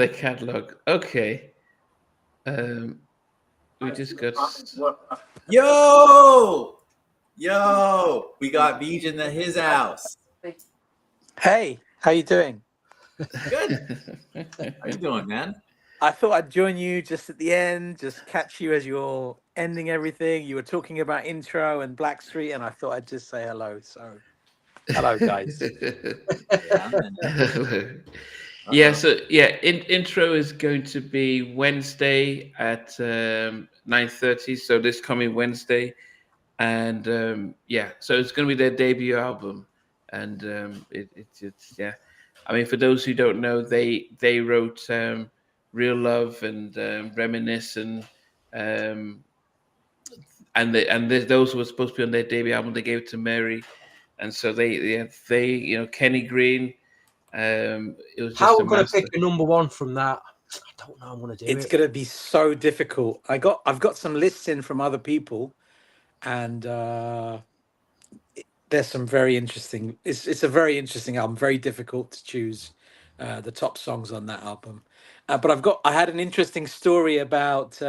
S1: catalog. Okay, we just got
S2: yo, we got Beej in his house.
S4: Hey, how you doing?
S2: Good. How you doing, man?
S4: I thought I'd join you just at the end, just catch you as you're ending everything. You were talking about intro and Blackstreet, and I thought I'd just say hello. So, hello, guys.
S1: Intro is going to be Wednesday at 9:30. So this coming Wednesday, and so it's going to be their debut album, and it's I mean, for those who don't know, they wrote Real Love and Reminisce those were supposed to be on their debut album. They gave it to Mary, and so they Kenny Green. It was just
S3: how we're going to pick a number one from that. I don't know. I'm going to do
S4: It's going to be so difficult. I've got some lists in from other people, and there's some very interesting. It's a very interesting album. Very difficult to choose the top songs on that album. But I had an interesting story about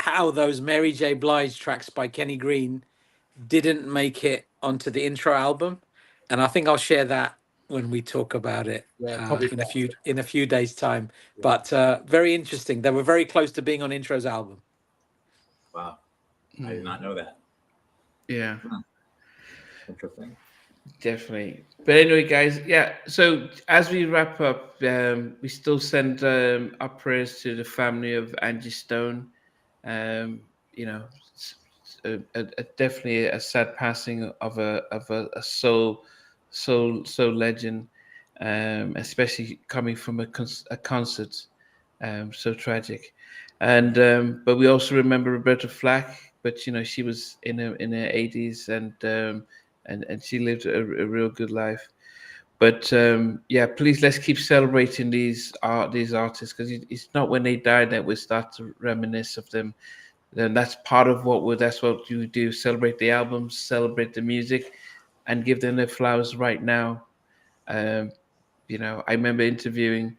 S4: how those Mary J. Blige tracks by Kenny Green didn't make it onto the intro album, and I think I'll share that when we talk about it in a few days' time. But very interesting. They were very close to being on Intro's album.
S2: Wow, I did not know that.
S1: Yeah,
S2: interesting.
S1: Definitely. But anyway, guys, so as we wrap up, we still send our prayers to the family of Angie Stone. Definitely a sad passing of a soul legend, especially coming from a concert, so tragic. And but we also remember Roberta Flack, but she was in her 80s, and she lived a real good life. But please, let's keep celebrating these artists, because it's not when they die that we start to reminisce of them. Then that's part of that's what you do: celebrate the albums, celebrate the music, and give them their flowers right now. I remember interviewing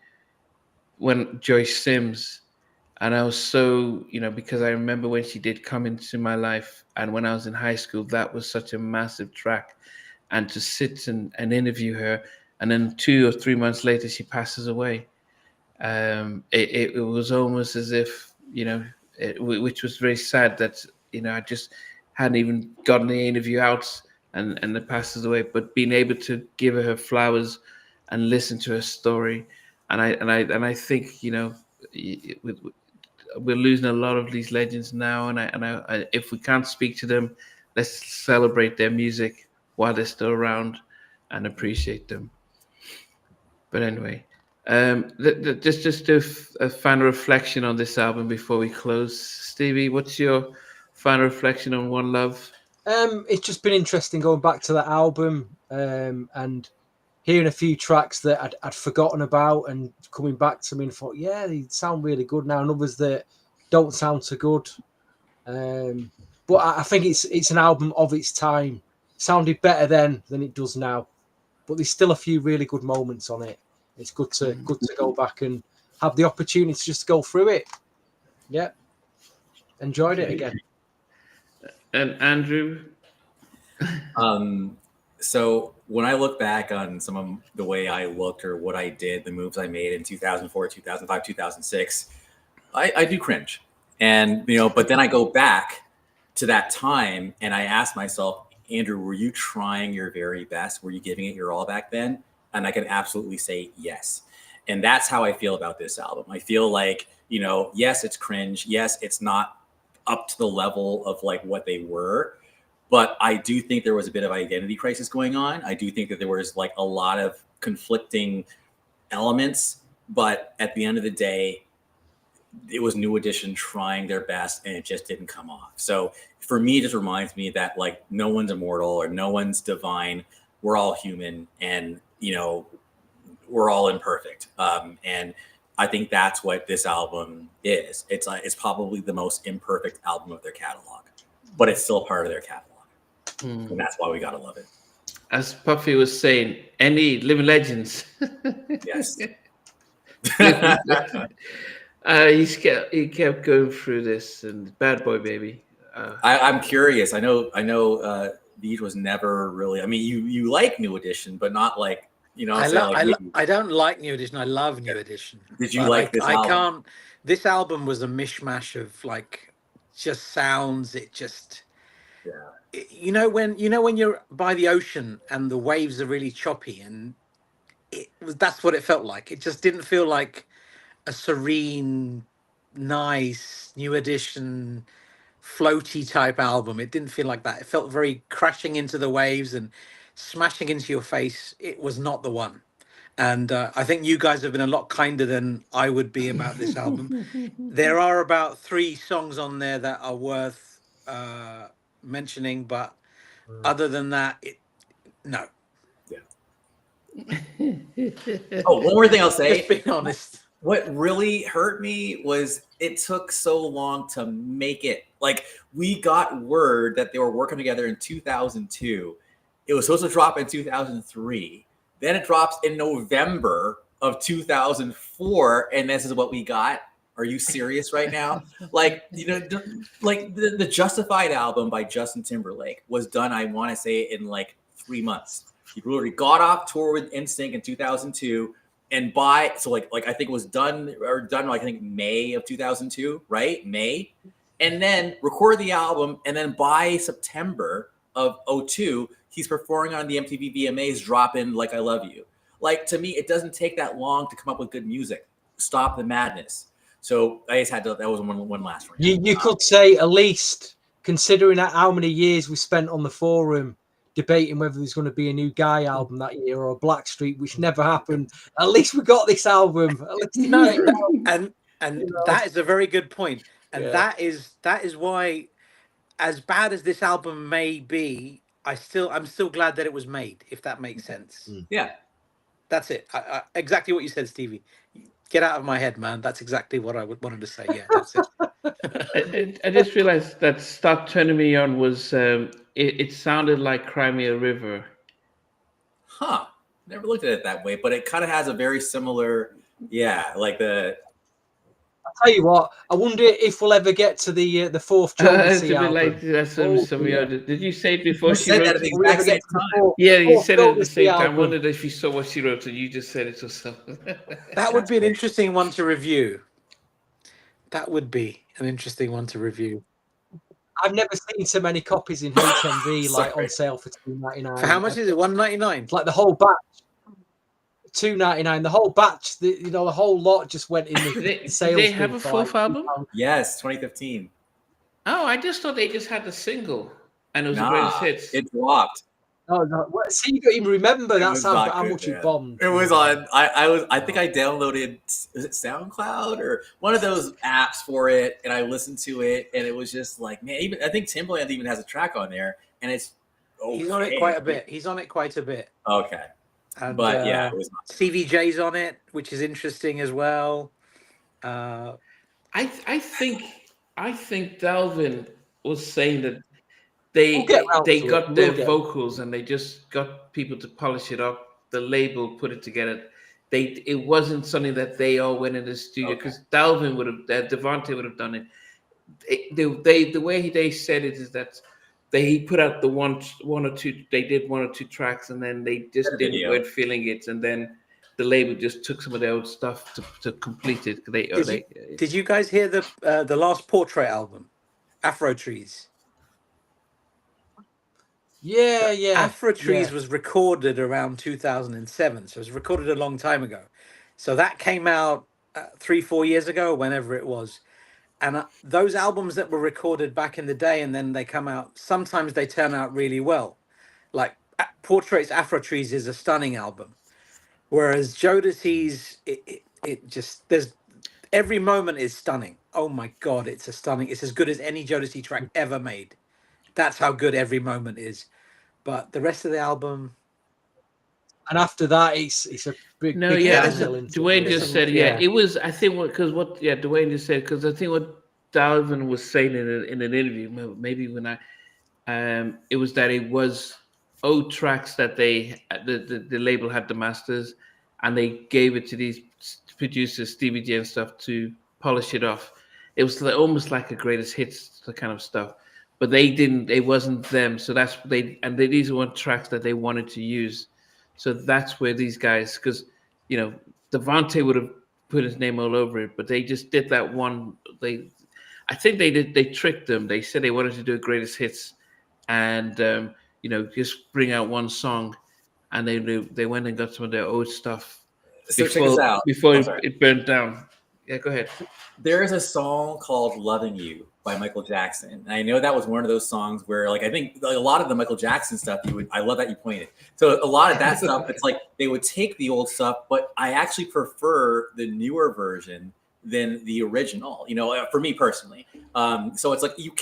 S1: Joyce Sims, and I was so because I remember when she did come into my life, and when I was in high school, that was such a massive track. And to sit and interview her, and then 2 or 3 months later she passes away. It was almost as if which was very sad that I just hadn't even gotten the interview out, and it passes away. But being able to give her flowers and listen to her story, and I think we're losing a lot of these legends now, and I if we can't speak to them, let's celebrate their music while they're still around and appreciate them. But anyway, just do a final reflection on this album before we close. Stevie, what's your final reflection on One Love?
S3: It's just been interesting going back to that album and hearing a few tracks that I'd forgotten about and coming back to me and thought, yeah, they sound really good now, and others that don't sound so good. But I think it's an album of its time. It sounded better then than it does now, but there's still a few really good moments on it. It's good to go back and have the opportunity to just go through it. Yeah, enjoyed it again.
S1: And Andrew?
S2: So when I look back on some of the way I looked or what I did, the moves I made in 2004, 2005, 2006, I do cringe. And, but then I go back to that time and I ask myself, Andrew, were you trying your very best? Were you giving it your all back then? And I can absolutely say yes. And that's how I feel about this album. I feel like, yes, it's cringe. Yes, it's not up to the level of like what they were. But I do think there was a bit of identity crisis going on. I do think that there was like a lot of conflicting elements. But at the end of the day, it was New Edition trying their best and it just didn't come off. So for me, it just reminds me that like no one's immortal or no one's divine. We're all human, and you know, we're all imperfect. And I think that's what this album is. It's like it's probably the most imperfect album of their catalog, but it's still part of their catalog, and that's why we gotta love it.
S1: As Puffy was saying, any living legends.
S2: Yes.
S1: He kept going through this, and Bad Boy Baby.
S2: I'm curious. I know. Deej was never really. I mean, you like New Edition, but not like you know.
S4: I don't like New Edition. I love New Edition.
S2: Did you like this?
S4: I can't. This album was a mishmash of like just sounds. It just.
S2: Yeah.
S4: You know when you're by the ocean and the waves are really choppy, and that's what it felt like. It just didn't feel like a serene, nice New Edition, floaty type album. It didn't feel like that. It felt very crashing into the waves and smashing into your face. It was not the one. And I think you guys have been a lot kinder than I would be about this album. There are about 3 songs on there that are worth mentioning, but other than that, no.
S2: Yeah. Oh, one more thing I'll say.
S4: Just being honest.
S2: What really hurt me was it took so long to make it. Like, we got word that they were working together in 2002. It was supposed to drop in 2003. Then it drops in November of 2004, and this is what we got. Are you serious right now? Like, you know, like the Justified album by Justin Timberlake was done, I want to say, in like 3 months. He literally got off tour with NSYNC in 2002. And I think it was done like I think May of 2002, right? May. And then record the album, and then by September of 2002, he's performing on the MTV VMAs, dropping Like I Love You. Like, to me, it doesn't take that long to come up with good music. Stop the madness. So I just had to, that was one last one.
S3: You could say, at least, considering how many years we spent on the forum debating whether there's going to be a new Guy album that year or a Blackstreet, which never happened. At least we got this album.
S4: And that is a very good point. And that is why, as bad as this album may be, I'm still glad that it was made, if that makes sense.
S2: Yeah.
S4: That's it. Exactly what you said, Stevie. Get out of my head, man. That's exactly what I wanted to say. Yeah, that's it.
S1: I just realized that Stop Turning Me On was, it sounded like Crimea River.
S2: Huh. Never looked at it that way, but it kind of has a very similar, like the...
S3: I'll tell you what, I wonder if we'll ever get to the 4th Jodeci album.
S1: Like that's Did you say it before she
S2: said
S1: wrote
S2: that at the exact same time?
S1: Yeah, you said it at the same time. I wondered if you saw what she wrote, and you just said it yourself.
S4: That would be an interesting one to review. That would be an interesting one to review.
S3: I've never seen so many copies in HMV like on sale for $2.99.
S4: For how much is it? $1.99.
S3: Like the whole batch. $2.99. The whole batch, the whole lot just went in the sales.
S1: Did they have a 4th album?
S2: Yes, 2015.
S1: Oh, I just thought they just had the single, and it was the greatest hits.
S2: It dropped.
S3: Oh no! See, you don't even remember that sound, how much it bombed.
S2: It was on. I think I downloaded. Is it SoundCloud or one of those apps for it, and I listened to it, and it was just like, man. Even I think Timbaland even has a track on there, and it's.
S4: Okay. He's on it quite a bit.
S2: Okay.
S4: And,
S2: but it was not.
S4: CVJ's on it, which is interesting as well.
S1: I think Dalvin was saying that they got their vocals and they just got people to polish it up. The label put it together. It wasn't something that they all went in the studio, because Dalvin would have, Devontae would have done it. The way they said it is that he put out the one or two. They did 1 or 2 tracks, and then they just weren't feeling it, and then the label just took some of their old stuff to complete it.
S4: Did you guys hear the last Portrait album, Afro Trees?
S3: Yeah.
S4: Afro Trees was recorded around 2007, so it was recorded a long time ago. So that came out 3-4 years ago, whenever it was. And those albums that were recorded back in the day and then they come out, sometimes they turn out really well. Like Portraits Afro Trees is a stunning album. Whereas Jodeci's, it just, every moment is stunning. Oh my God, it's as good as any Jodeci track ever made. That's how good every moment is. But the rest of the album,
S3: and after that, it's a big
S1: So
S3: downhill into
S1: Dwayne just said, it was. I think Dwayne just said, because I think what Dalvin was saying in an interview, maybe when it was that it was old tracks that the label had the masters, and they gave it to these producers, Stevie J and stuff, to polish it off. It was almost like a greatest hits kind of stuff, but they didn't. It wasn't them. So these were tracks that they wanted to use. So that's where these guys, because Devontae would have put his name all over it, but they just did that one. I think they tricked them. They said they wanted to do a greatest hits, and just bring out one song, and they went and got some of their old stuff.
S2: So check this out.
S1: Before it burned down. Yeah, go ahead.
S2: There is a song called "Loving You" by Michael Jackson, and I know that was one of those songs where, like, I think a lot of the Michael Jackson stuff, I love that you pointed. So a lot of that stuff, it's like they would take the old stuff, but I actually prefer the newer version than the original, for me personally. So it's like it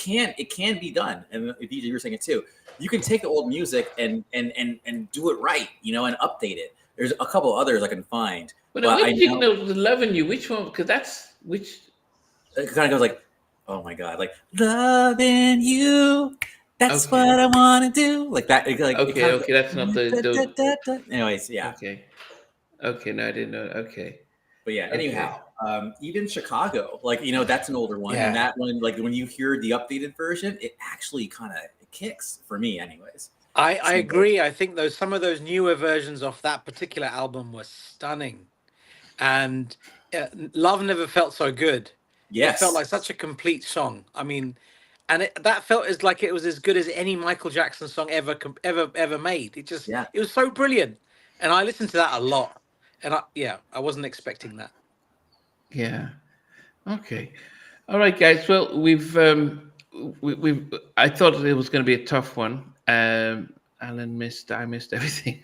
S2: can be done. And DJ, you were saying it too. You can take the old music and do it right, and update it. There's a couple others I can find.
S1: But I know "Loving You." Which one? Because that's which.
S2: It kind of goes like, oh my God, like loving you. That's what I want to do. Like that.
S1: Okay, that's not the.
S2: Anyways, yeah.
S1: Okay. No, I didn't know. Okay.
S2: But yeah. Anyhow, even Chicago, that's an older one, and that one, like when you hear the updated version, it actually kind of kicks for me, anyways.
S4: I agree. I think some of those newer versions of that particular album were stunning, and Love Never Felt So Good.
S2: Yes,
S4: it felt like such a complete song. I mean, and that felt like it was as good as any Michael Jackson song ever made. It was so brilliant, and I listened to that a lot. And I wasn't expecting that.
S1: Yeah. Okay. All right, guys. Well, I thought it was going to be a tough one. Alan missed everything.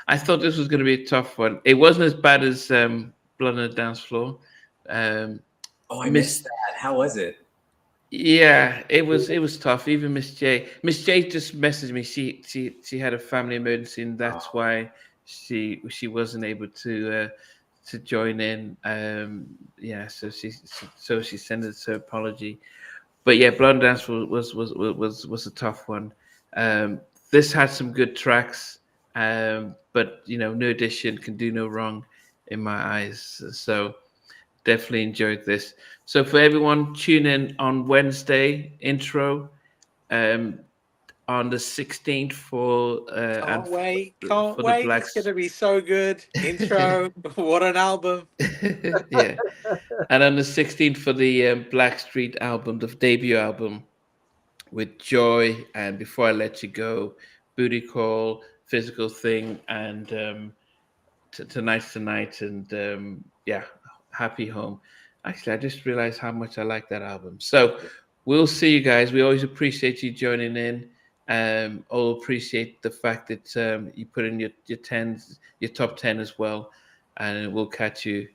S1: I thought this was going to be a tough one. It wasn't as bad as Blood on the Dance Floor.
S2: I missed that. How was it?
S1: Yeah, it was tough. Even Miss J just messaged me. She had a family emergency, and that's why she wasn't able to join in. So she sent us her apology. But yeah, Blood and Dance was a tough one. This had some good tracks, but No Edition can do no wrong in my eyes. So definitely enjoyed this. So for everyone, tune in on Wednesday intro, on the 16th for
S4: can't wait. It's gonna be so good. Intro, what an album.
S1: Yeah. And on the 16th for the Blackstreet album, the debut album, with Joy and Before I Let You Go, Booty Call, Physical Thing, and Tonight's the Night, and Happy Home. Actually, I just realized how much I like that album. So we'll see you guys. We always appreciate you joining in. I'll appreciate the fact that you put in your top 10 as well, and we'll catch you